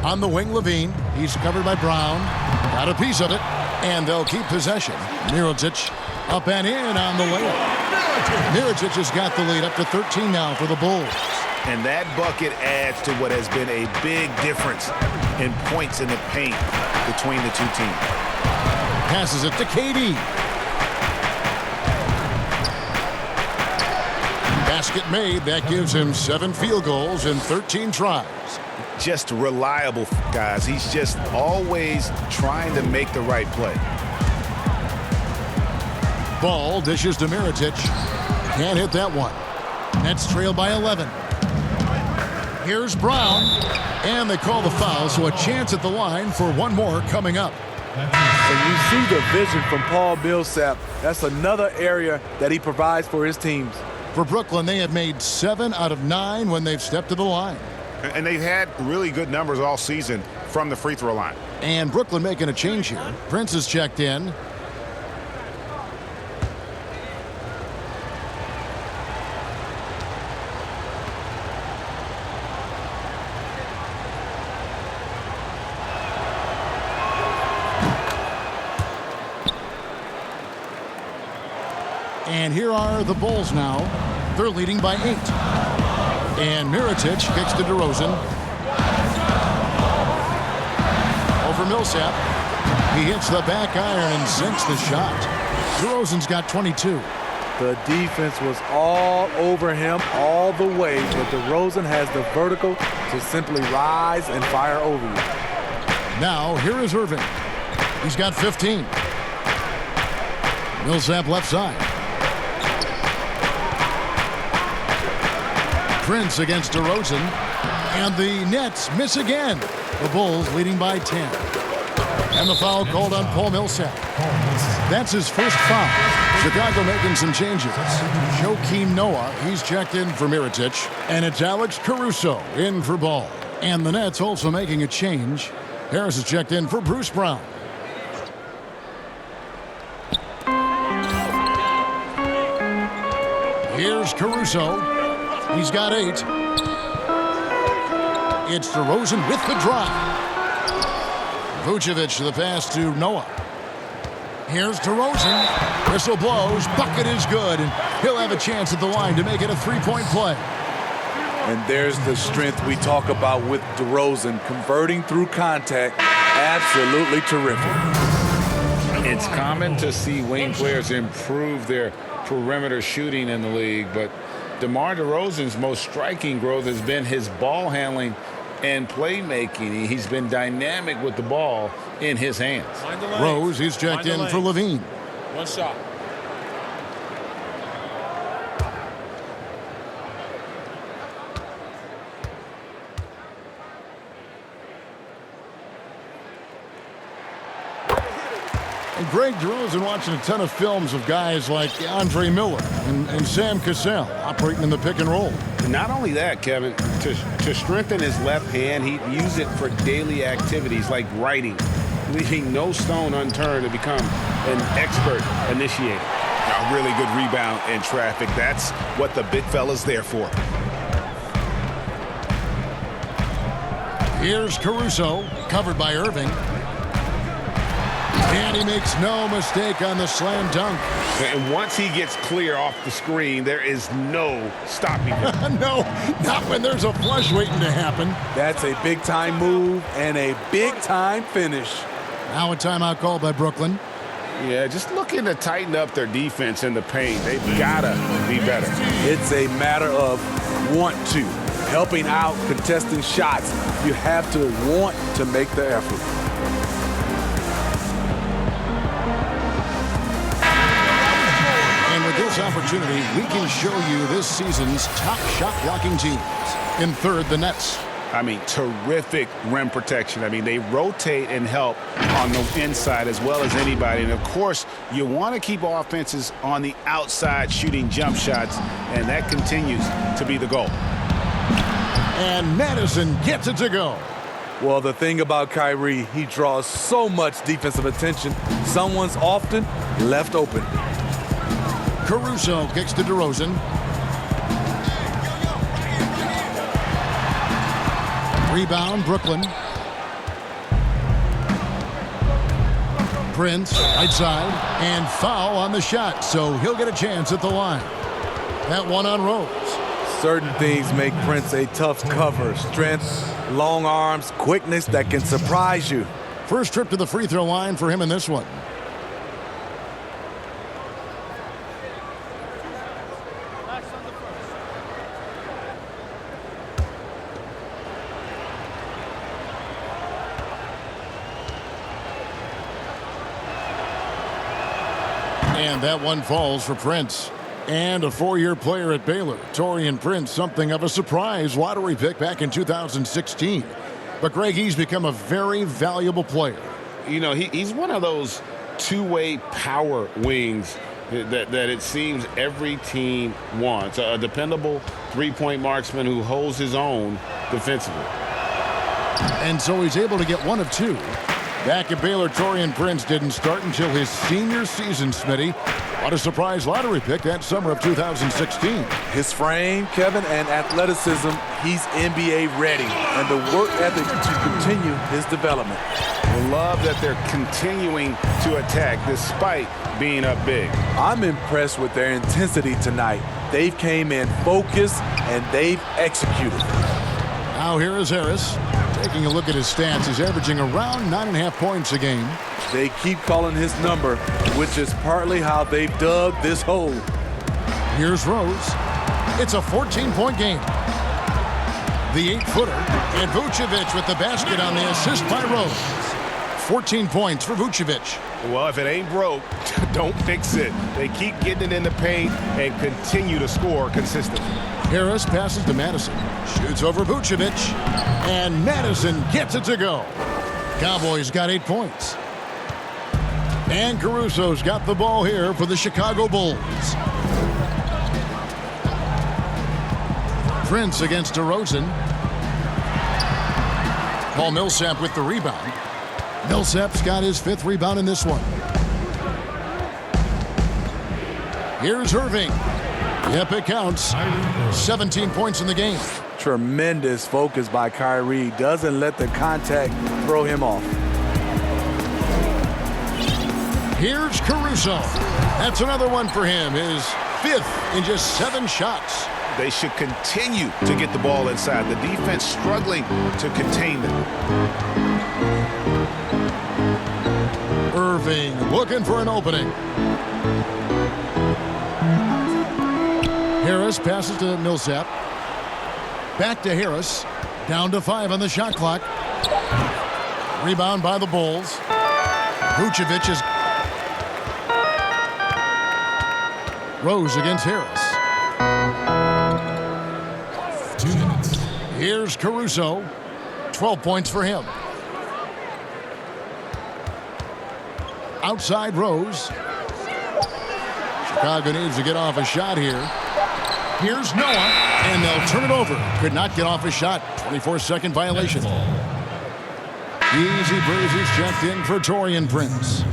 On the wing, LaVine. He's covered by Brown. Got a piece of it, and they'll keep possession. Mirotic up and in on the layup. Mirotic has got the lead up to 13 now for the Bulls. And that bucket adds to what has been a big difference in points in the paint between the two teams. Passes it to KD. Basket made. That gives him 7 field goals in 13 tries. Just reliable, guys. He's just always trying to make the right play. Ball dishes to Mirotic. Can't hit that one. Nets trail by 11. Here's Brown. And they call the foul, so a chance at the line for one more coming up. And you see the vision from Paul Millsap. That's another area that he provides for his teams. For Brooklyn, they have made 7 out of 9 when they've stepped to the line. And they've had really good numbers all season from the free throw line. And Brooklyn making a change here. Prince is checked in. And here are the Bulls now. They're leading by 8. And Mirotic kicks to DeRozan. Over Millsap. He hits the back iron and sinks the shot. DeRozan's got 22. The defense was all over him all the way, but DeRozan has the vertical to simply rise and fire over you. Now, here is Irving. He's got 15. Millsap left side. Prince against DeRozan, and the Nets miss again. The Bulls leading by 10. And the foul called on Paul Millsap. That's his first foul. Chicago making some changes. Joakim Noah, he's checked in for Mirotic, and it's Alex Caruso in for Ball. And the Nets also making a change. Harris is checked in for Bruce Brown. Here's Caruso. He's got 8. It's DeRozan with the drive. Vucevic the pass to Noah. Here's DeRozan. Whistle blows. Bucket is good. And he'll have a chance at the line to make it a 3-point play. And there's the strength we talk about with DeRozan. Converting through contact. Absolutely terrific. It's common to see wing players improve their perimeter shooting in the league, but DeMar DeRozan's most striking growth has been his ball handling and playmaking. He's been dynamic with the ball in his hands. Rose, he's checked in for Levine. One shot. And Greg DeRozan watching a ton of films of guys like Andre Miller and Sam Cassell operating in the pick and roll. Not only that, Kevin, to strengthen his left hand, he'd use it for daily activities like writing, leaving no stone unturned to become an expert initiator. A really good rebound in traffic. That's what the big fella's there for. Here's Caruso, covered by Irving. And he makes no mistake on the slam dunk. And once he gets clear off the screen, there is no stopping him. No, not when there's a flush waiting to happen. That's a big-time move and a big-time finish. Now a timeout called by Brooklyn. Yeah, just looking to tighten up their defense in the paint. They've got to be better. It's a matter of want to. Helping out, contesting shots. You have to want to make the effort. And with this opportunity, we can show you this season's top shot blocking teams. In third, the Nets. I mean, terrific rim protection. I mean, they rotate and help on the inside as well as anybody. And, of course, you want to keep offenses on the outside shooting jump shots, and that continues to be the goal. And Madison gets it to go. Well, the thing about Kyrie, he draws so much defensive attention. Someone's often left open. Caruso kicks to DeRozan. Rebound, Brooklyn. Prince, right side, and foul on the shot, so he'll get a chance at the line. That one on Rose. Certain things make Prince a tough cover. Strength, long arms, quickness that can surprise you. First trip to the free throw line for him in this one. And that one falls for Prince. And a four-year player at Baylor, Taurean Prince, something of a surprise lottery pick back in 2016. But Greg, he's become a very valuable player. You know, he's one of those two-way power wings that it seems every team wants. A dependable three-point marksman who holds his own defensively. And so he's able to get one of two. Back at Baylor, Taurean Prince didn't start until his senior season, Smitty. What a surprise lottery pick that summer of 2016. His frame, Kevin, and athleticism, he's NBA ready. And the work ethic to continue his development. I love that they're continuing to attack despite being up big. I'm impressed with their intensity tonight. They've came in focused and they've executed. Now here is Harris. Taking a look at his stats, he's averaging around 9.5 points a game. They keep calling his number, which is partly how they've dug this hole. Here's Rose. It's a 14-point game. The 8-footer, and Vucevic with the basket on the assist by Rose. 14 points for Vucevic. Well, if it ain't broke, don't fix it. They keep getting it in the paint and continue to score consistently. Harris passes to Madison. Shoots over Vucevic. And Madison gets it to go. Cowboys got 8 points. And Caruso's got the ball here for the Chicago Bulls. Prince against DeRozan. Paul Millsap with the rebound. Millsap's got his 5th rebound in this one. Here's Irving. Yep, it counts. 17 points in the game. Tremendous focus by Kyrie. Doesn't let the contact throw him off. Here's Caruso. That's another one for him. His 5th in just 7 shots. They should continue to get the ball inside. The defense struggling to contain them. Irving looking for an opening. Harris passes to Millsap. Back to Harris. Down to 5 on the shot clock. Rebound by the Bulls. Vucevic is... Rose against Harris. 2 minutes. Here's Caruso. 12 points for him. Outside Rose. Chicago needs to get off a shot here. Here's Noah, and they'll turn it over. Could not get off a shot. 24-second violation. Easy breezes checked in for Taurean Prince.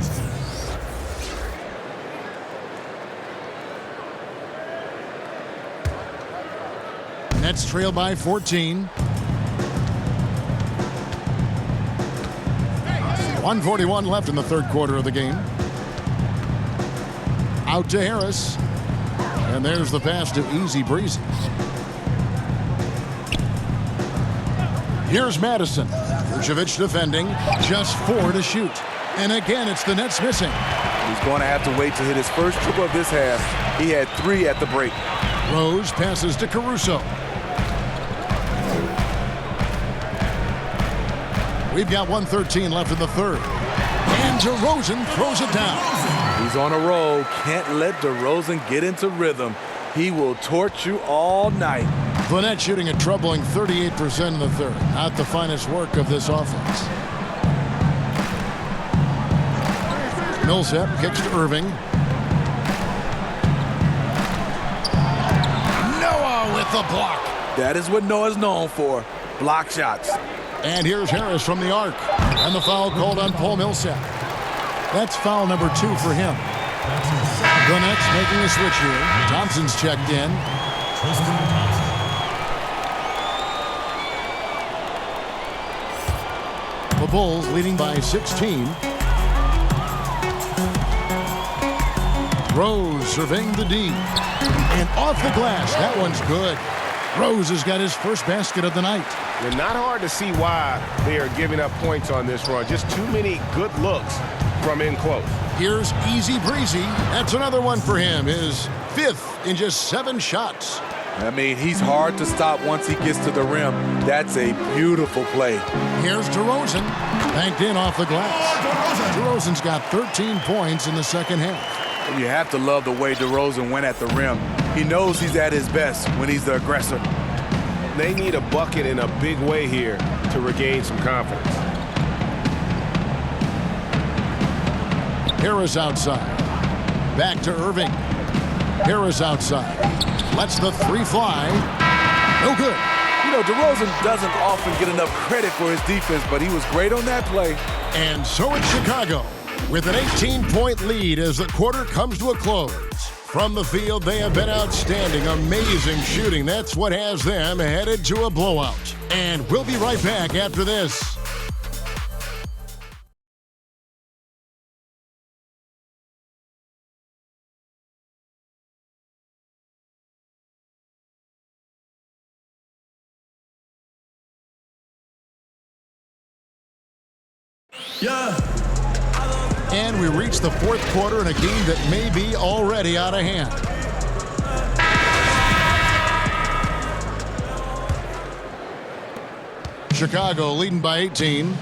Nets trail by 14. 1:41 left in the third quarter of the game. Out to Harris. And there's the pass to Easy Breezes. Here's Madison. Vucevic defending. Just 4 to shoot. And again, it's the Nets missing. He's going to have to wait to hit his first triple of this half. He had 3 at the break. Rose passes to Caruso. We've got 1:13 left in the third. And DeRozan throws it down. He's on a roll. Can't let DeRozan get into rhythm. He will torch you all night. The Nets shooting a troubling 38% in the third. Not the finest work of this offense. Millsap kicks to Irving. Noah with the block. That is what Noah's known for. Block shots. And here's Harris from the arc. And the foul called on Paul Millsap. That's foul number 2 for him. The Nets making a switch here. Thompson's checked in. The Bulls leading by 16. Rose surveying the D. And off the glass. That one's good. Rose has got his first basket of the night. It's not hard to see why they are giving up points on this run. Just too many good looks from in close. Here's Easy Breezy. That's another one for him. His 5th in just 7 shots. I mean, he's hard to stop once he gets to the rim. That's a beautiful play. Here's DeRozan. Banked in off the glass. DeRozan's got 13 points in the second half. You have to love the way DeRozan went at the rim. He knows he's at his best when he's the aggressor. They need a bucket in a big way here to regain some confidence. Harris outside. Back to Irving. Harris outside. Lets the 3 fly. No good. You know, DeRozan doesn't often get enough credit for his defense, but he was great on that play. And so it's Chicago with an 18-point lead as the quarter comes to a close. From the field, they have been outstanding. Amazing shooting. That's what has them headed to a blowout. And we'll be right back after this. And we reach the 4th quarter in a game that may be already out of hand. Chicago leading by 18.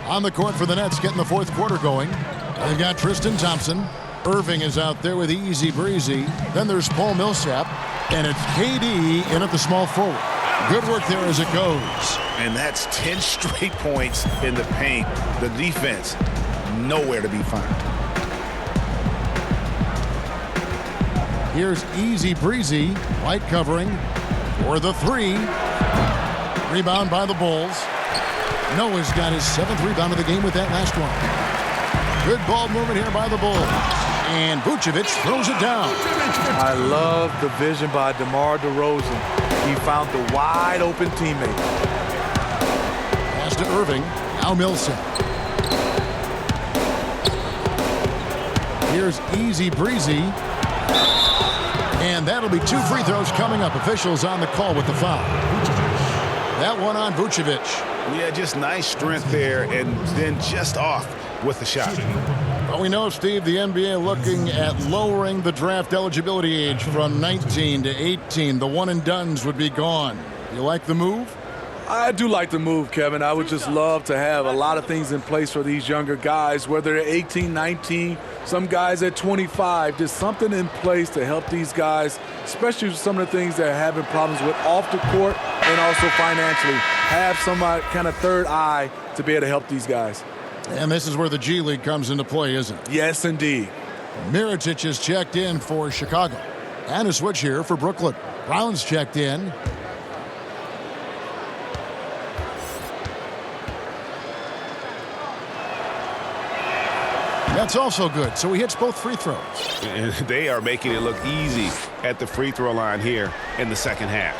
On the court for the Nets, getting the 4th quarter going. They've got Tristan Thompson. Irving is out there with Easy Breezy. Then there's Paul Millsap. And it's KD in at the small forward. Good work there as it goes. And that's 10 straight points in the paint. The defense, nowhere to be found. Here's Easy Breezy. White covering for the 3. Rebound by the Bulls. Noah's got his 7th rebound of the game with that last one. Good ball movement here by the Bulls. And Vucevic throws it down. I love the vision by DeMar DeRozan. He found the wide open teammate. Pass to Irving. Now Millsap. Here's Easy Breezy. And that'll be 2 free throws coming up. Officials on the call with the foul. That one on Vucevic. Yeah, just nice strength there and then just off with the shot. Well, we know, Steve, the NBA looking at lowering the draft eligibility age from 19 to 18. The one-and-dones would be gone. You like the move? I do like the move, Kevin. I would just love to have a lot of things in place for these younger guys, whether they're 18, 19, some guys at 25. There's something in place to help these guys, especially with some of the things they're having problems with off the court and also financially. Have some kind of third eye to be able to help these guys. And this is where the G League comes into play, isn't it? Yes, indeed. Mirotic is checked in for Chicago. And a switch here for Brooklyn. Brown's checked in. That's also good. So he hits both free throws. And they are making it look easy at the free throw line here in the second half.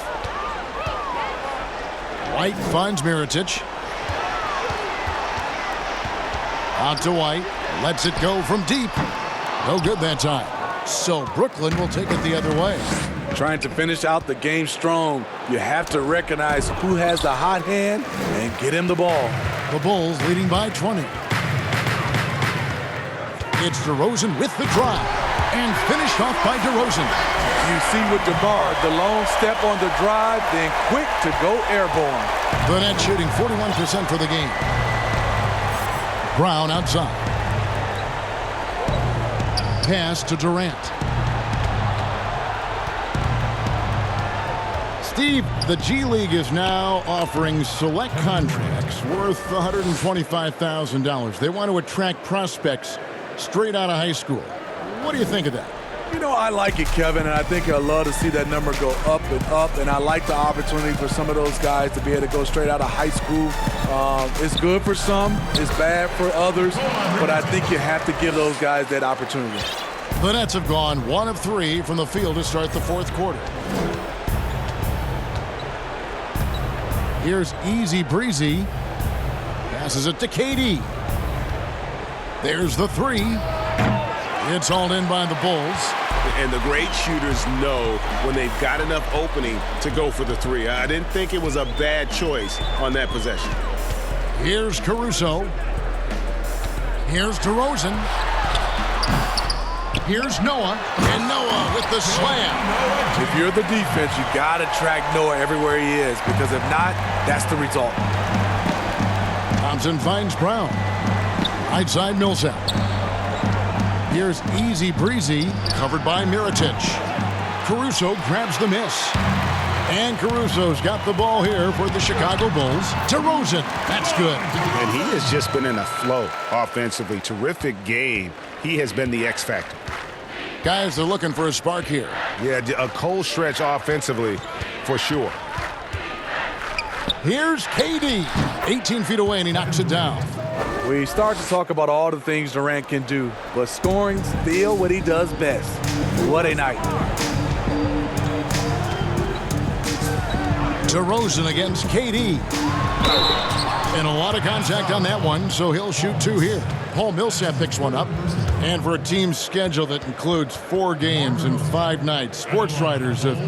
White finds Mirotic. Out to White. Lets it go from deep. No good that time. So Brooklyn will take it the other way. Trying to finish out the game strong. You have to recognize who has the hot hand and get him the ball. The Bulls leading by 20. It's DeRozan with the drive. And finished off by DeRozan. You see with DeMar, the long step on the drive, then quick to go airborne. The Nets shooting 41% for the game. Brown outside. Pass to Durant. Steve, the G League is now offering select contracts worth $125,000. They want to attract prospects straight out of high school. What do you think of that? You know, I like it, Kevin, and I think I'd love to see that number go up and up, and I like the opportunity for some of those guys to be able to go straight out of high school. It's good for some, it's bad for others, but I think you have to give those guys that opportunity. The Nets have gone 1 of 3 from the field to start the 4th quarter. Here's Easy Breezy. Passes it to KD. There's the 3. It's hauled in by the Bulls. And the great shooters know when they've got enough opening to go for the three. I didn't think it was a bad choice on that possession. Here's Caruso. Here's DeRozan. Here's Noah. And Noah with the slam. If you're the defense, you got to track Noah everywhere he is, because if not, that's the result. Thompson finds Brown. Right side Millsap. Here's Easy Breezy, covered by Mirotic. Caruso grabs the miss. And Caruso's got the ball here for the Chicago Bulls. DeRozan, that's good. And he has just been in a flow offensively. Terrific game. He has been the X factor. Guys are looking for a spark here. Yeah, a cold stretch offensively for sure. Here's KD. 18 feet away, and he knocks it down. We start to talk about all the things Durant can do, but scoring's still what he does best. What a night. DeRozan against KD. And a lot of contact on that one, so he'll shoot two here. Paul Millsap picks one up. And for a team schedule that includes 4 games and 5 nights, sports writers have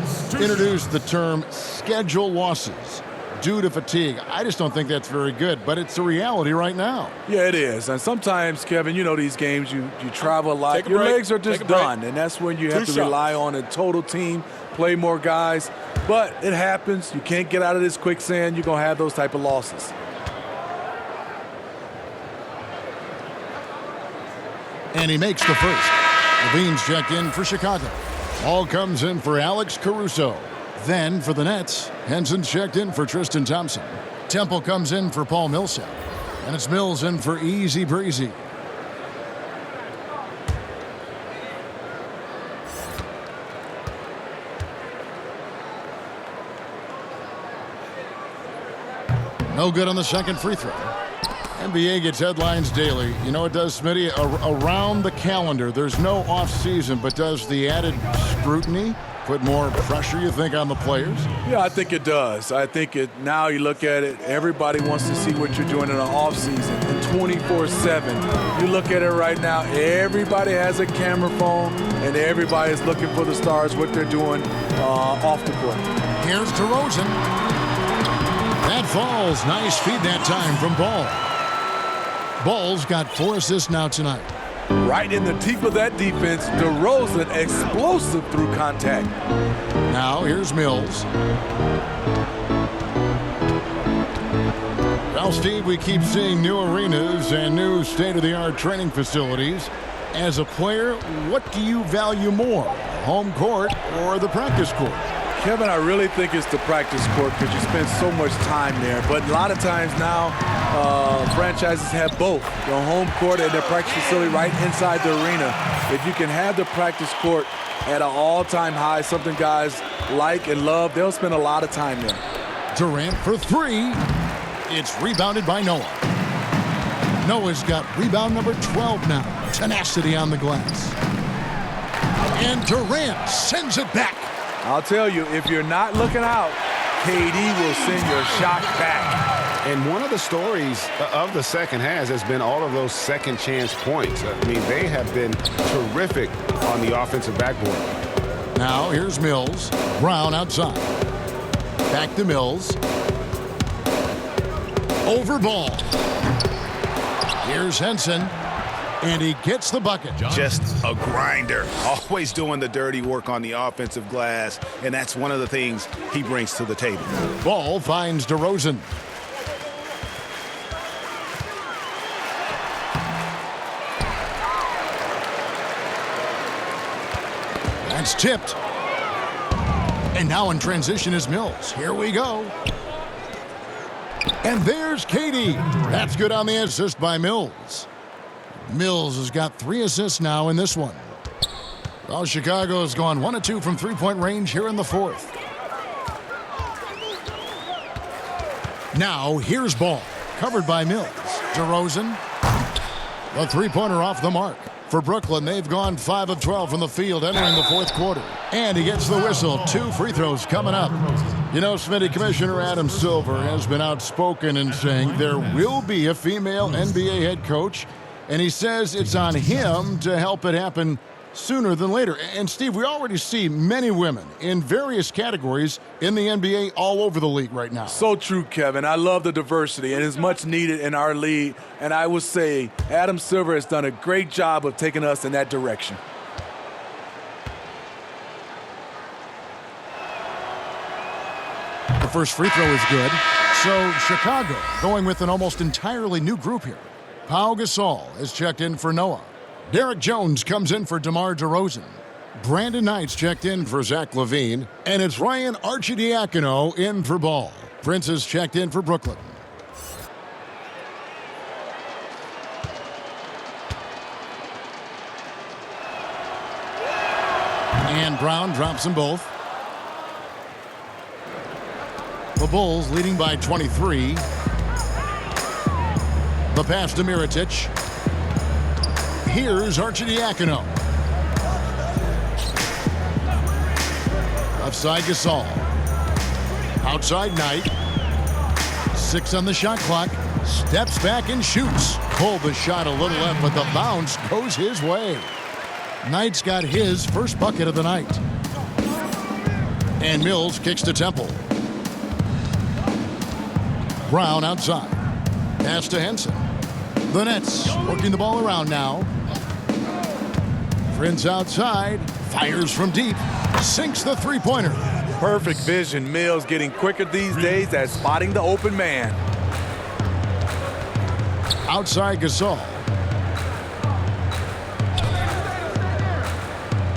introduced the term schedule losses due to fatigue. I just don't think that's very good, but it's a reality right now. Yeah, it is. And sometimes, Kevin, you know these games, you travel a lot. Your legs are just done, and that's when you have to rely on a total team, play more guys. But it happens. You can't get out of this quicksand. You're going to have those type of losses. And he makes the first. Levine's checked in for Chicago. Ball comes in for Alex Caruso. Then for the Nets, Henson's checked in for Tristan Thompson. Temple comes in for Paul Millsap. And it's Mills in for Easy Breezy. No good on the second free throw. NBA gets headlines daily. You know it does, Smitty? Around the calendar. There's no off season, but does the added scrutiny put more pressure, you think, on the players? Yeah, I think it does. I think now you look at it, everybody wants to see what you're doing in the off season. And 24/7. You look at it right now, everybody has a camera phone, and everybody is looking for the stars, what they're doing off the court. Here's DeRozan. That falls. Nice feed that time from Ball. Ball's got 4 assists now tonight. Right in the teeth of that defense, DeRozan explosive through contact. Now here's Mills. Well, Steve, we keep seeing new arenas and new state-of-the-art training facilities. As a player, what do you value more, home court or the practice court? Kevin, I really think it's the practice court because you spend so much time there. But a lot of times now, franchises have both, the home court and their practice facility right inside the arena. If you can have the practice court at an all-time high, something guys like and love, they'll spend a lot of time there. Durant for 3. It's rebounded by Noah. Noah's got rebound number 12 now. Tenacity on the glass. And Durant sends it back. I'll tell you, if you're not looking out, KD will send your shot back. And one of the stories of the second half has been all of those second chance points. I mean, they have been terrific on the offensive backboard. Now here's Mills. Brown outside. Back to Mills. Over Ball. Here's Henson. And he gets the bucket. Just a grinder. Always doing the dirty work on the offensive glass. And that's one of the things he brings to the table. Ball finds DeRozan. That's tipped. And now in transition is Mills. Here we go. And there's KD. That's good on the assist by Mills. Mills has got 3 assists now in this one. Well, Chicago has gone 1 of 2 from three-point range here in the fourth. Now here's Ball, covered by Mills. DeRozan, the three-pointer off the mark. For Brooklyn, they've gone 5 of 12 from the field entering the fourth quarter. And he gets the whistle. 2 free throws coming up. You know, Smitty, Commissioner Adam Silver has been outspoken in saying there will be a female NBA head coach. and he says it's on him to help it happen sooner than later. And Steve, we already see many women in various categories in the NBA all over the league right now. So true, Kevin. I love the diversity, and it's much needed in our league. And I would say Adam Silver has done a great job of taking us in that direction. The first free throw is good. So Chicago going with an almost entirely new group here. Pau Gasol is checked in for Noah. Derek Jones comes in for DeMar DeRozan. Brandon Knight's checked in for Zach LaVine. And it's Ryan Arcidiacono in for Ball. Prince is checked in for Brooklyn. And Brown drops them both. The Bulls leading by 23. The pass to Mirotic. Here's Arcidiacono. Outside Gasol. Outside Knight. 6 on the shot clock. Steps back and shoots. Pulled the shot a little left, but the bounce goes his way. Knight's got his first bucket of the night. And Mills kicks to Temple. Brown outside. Pass to Henson. The Nets working the ball around now. Prince outside. Fires from deep. Sinks the three-pointer. Perfect vision. Mills getting quicker these days at spotting the open man. Outside Gasol.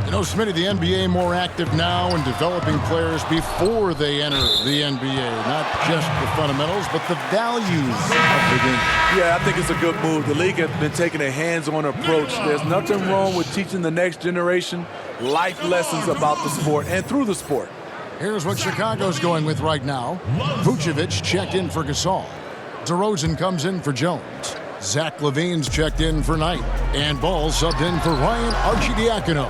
You know, Smitty, the NBA more active now in developing players before they enter the NBA. Not just the fundamentals, but the values of the game. Yeah, I think it's a good move. The league has been taking a hands-on approach. There's nothing wrong with teaching the next generation life lessons about the sport and through the sport. Here's what Chicago's going with right now. Vucevic checked in for Gasol. DeRozan comes in for Jones. Zach LaVine's checked in for Knight. And Ball subbed in for Ryan Arcidiacono.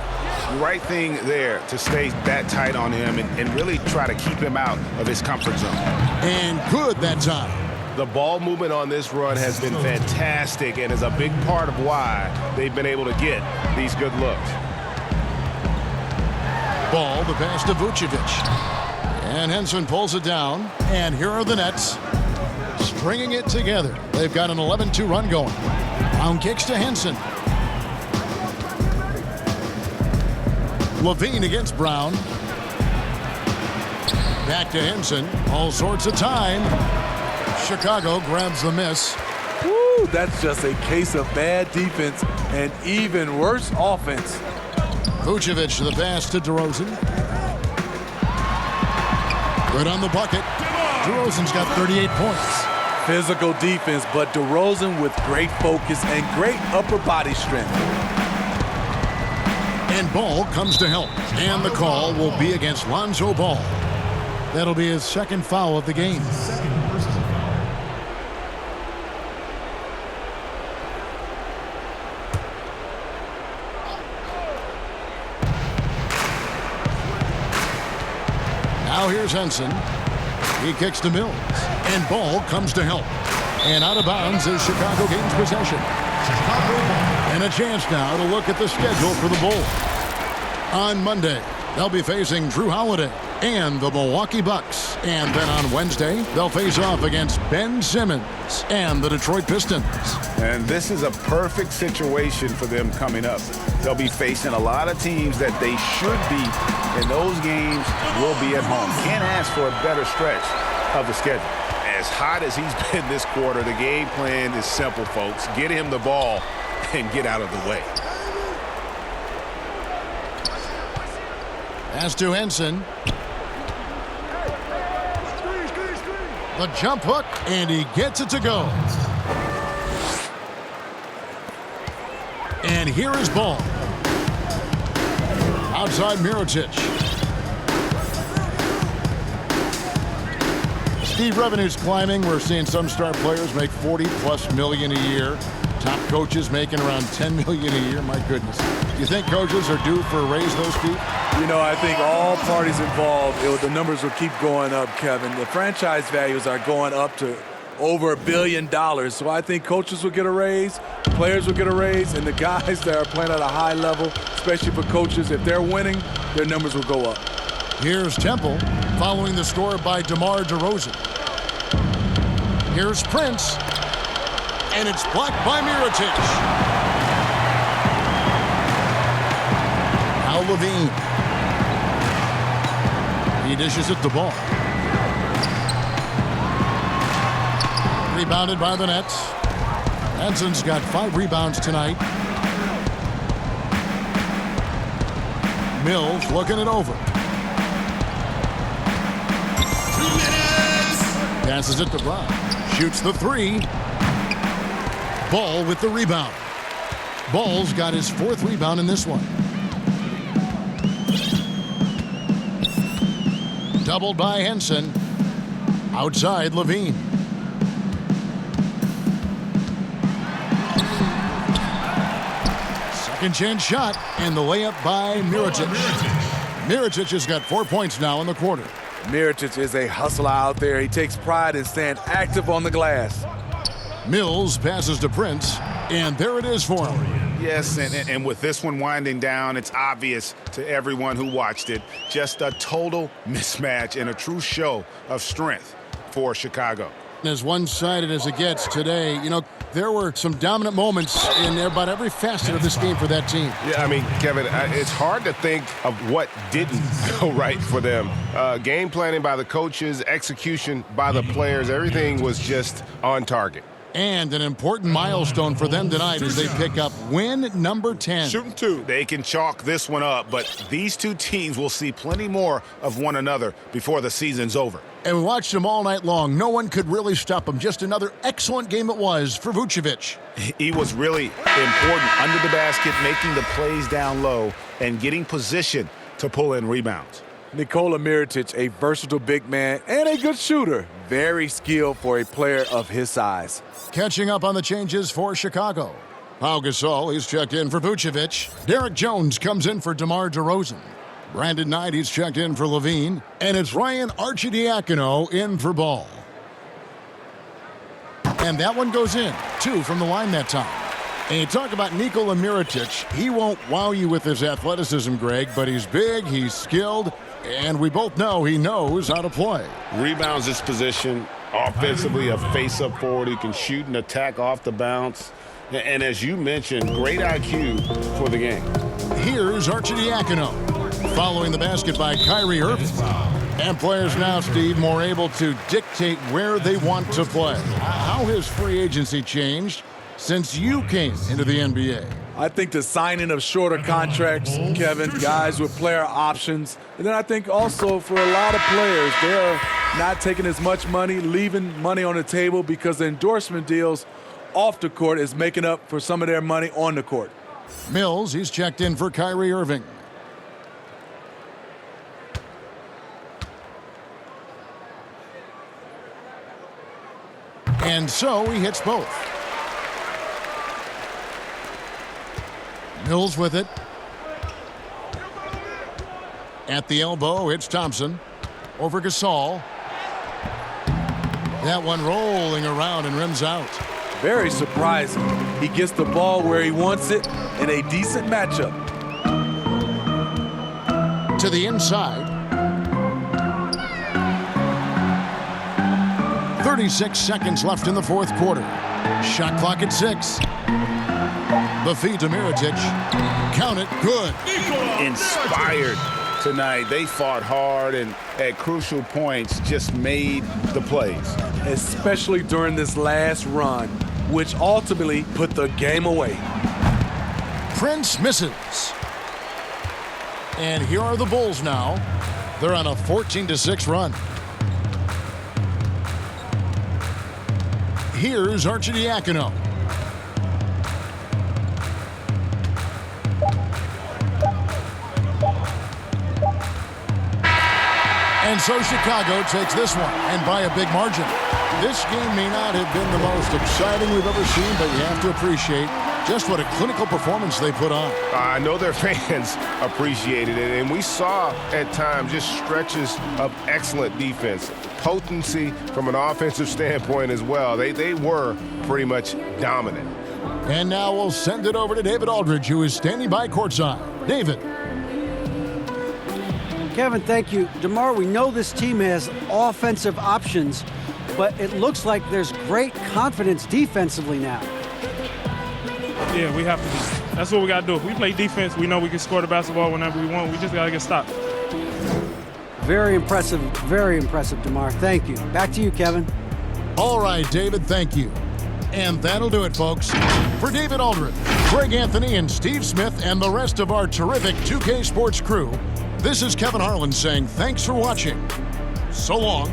Right thing there to stay that tight on him and really try to keep him out of his comfort zone. And good that time. The ball movement on this run has been fantastic and is a big part of why they've been able to get these good looks. Ball, the pass to Vucevic. And Henson pulls it down. And here are the Nets stringing it together. They've got an 11-2 run going. Brown kicks to Henson. LaVine against Brown. Back to Henson. All sorts of time. Chicago grabs the miss. Woo, that's just a case of bad defense and even worse offense. Vucevic the pass to DeRozan. Good on the bucket. DeRozan's got 38 points. Physical defense, but DeRozan with great focus and great upper body strength. And Ball comes to help. And the call will be against Lonzo Ball. That'll be his second foul of the game. Now here's Henson. He kicks to Mills. And Ball comes to help. And out of bounds as Chicago gains possession. And a chance now to look at the schedule for the Bulls. On Monday, they'll be facing Drew Holiday and the Milwaukee Bucks. And then on Wednesday, they'll face off against Ben Simmons and the Detroit Pistons. And this is a perfect situation for them coming up. They'll be facing a lot of teams that they should beat, and those games will be at home. Can't ask for a better stretch of the schedule. As hot as he's been this quarter, the game plan is simple, folks. Get him the ball and get out of the way. Pass to Henson. The jump hook, and he gets it to go. And here is Ball. Outside Mirotic. Steve, revenue's climbing. We're seeing some star players make $40+ million a year. Top coaches making around $10 million a year. My goodness. Do you think coaches are due for a raise, though, Steve? You know, I think all parties involved, the numbers will keep going up, Kevin. The franchise values are going up to over $1 billion. So I think coaches will get a raise. players will get a raise, and the guys that are playing at a high level, especially for coaches, if they're winning, their numbers will go up. Here's Temple following the score by DeMar DeRozan. Here's Prince, and it's blocked by Mirotic. Now Levine. He dishes it the ball. Rebounded by the Nets. Hanson's got 5 rebounds tonight. Mills looking it over. 2 minutes. Passes it to Brown. Shoots the 3. Ball with the rebound. Ball's got his 4th rebound in this one. Doubled by Henson. Outside Levine. Second chance shot, and the layup by Mirotic. Mirotic has got 4 points now in the quarter. Mirotic is a hustler out there. He takes pride in staying active on the glass. Mills passes to Prince, and there it is for him. Yes, and with this one winding down, it's obvious to everyone who watched it. Just a total mismatch and a true show of strength for Chicago. As one-sided as it gets today, you know, there were some dominant moments in about every facet of this game for that team. Yeah, I mean, Kevin, it's hard to think of what didn't go right for them. Game planning by the coaches, execution by the players, everything was just on target. And an important milestone for them tonight as they pick up win number 10. Shooting 2. They can chalk this one up, but these two teams will see plenty more of one another before the season's over. And we watched them all night long. No one could really stop them. Just another excellent game it was for Vucevic. He was really important under the basket, making the plays down low and getting position to pull in rebounds. Nikola Mirotic, a versatile big man and a good shooter. Very skilled for a player of his size. Catching up on the changes for Chicago. Pau Gasol, he's checked in for Vucevic. Derek Jones comes in for DeMar DeRozan. Brandon Knight, he's checked in for Levine. And it's Ryan Arcidiacono in for Ball. And that one goes in. 2 from the line that time. And you talk about Nikola Mirotic. He won't wow you with his athleticism, Greg, but he's big, he's skilled, and we both know he knows how to play. Rebounds his position. Offensively, a face-up forward. He can shoot and attack off the bounce. And as you mentioned, great IQ for the game. Here's Arcidiacono, following the basket by Kyrie Irving. And players now, Steve, more able to dictate where they want to play. How has free agency changed since you came into the NBA? I think the signing of shorter contracts, Kevin, guys with player options. And then I think also for a lot of players, they're not taking as much money, leaving money on the table because the endorsement deals off the court is making up for some of their money on the court. Mills, he's checked in for Kyrie Irving. And so he hits both. Mills with it. At the elbow, it's Thompson. Over Gasol. That one rolling around and rims out. Very surprising. He gets the ball where he wants it in a decent matchup. To the inside. 36 seconds left in the 4th quarter. Shot clock at 6. The feed to Mirotic. Count it. Good. Inspired tonight. They fought hard and at crucial points just made the plays. Especially during this last run, which ultimately put the game away. Prince misses. And here are the Bulls now. They're on a 14-6 run. Here's Arcidiacono. And so Chicago takes this one, and by a big margin. This game may not have been the most exciting we've ever seen, but you have to appreciate just what a clinical performance they put on. I know their fans appreciated it, and we saw at times just stretches of excellent defense. Potency from an offensive standpoint as well. They were pretty much dominant. And now we'll send it over to David Aldridge, who is standing by courtside. David. Kevin, thank you. DeMar, we know this team has offensive options, but it looks like there's great confidence defensively now. Yeah, we have to be. That's what we got to do. If we play defense, we know we can score the basketball whenever we want. We just got to get stopped. Very impressive, DeMar. Thank you. Back to you, Kevin. All right, David, thank you. And that'll do it, folks. For David Aldridge, Greg Anthony, and Steve Smith, and the rest of our terrific 2K Sports crew, this is Kevin Harlan saying thanks for watching. So long.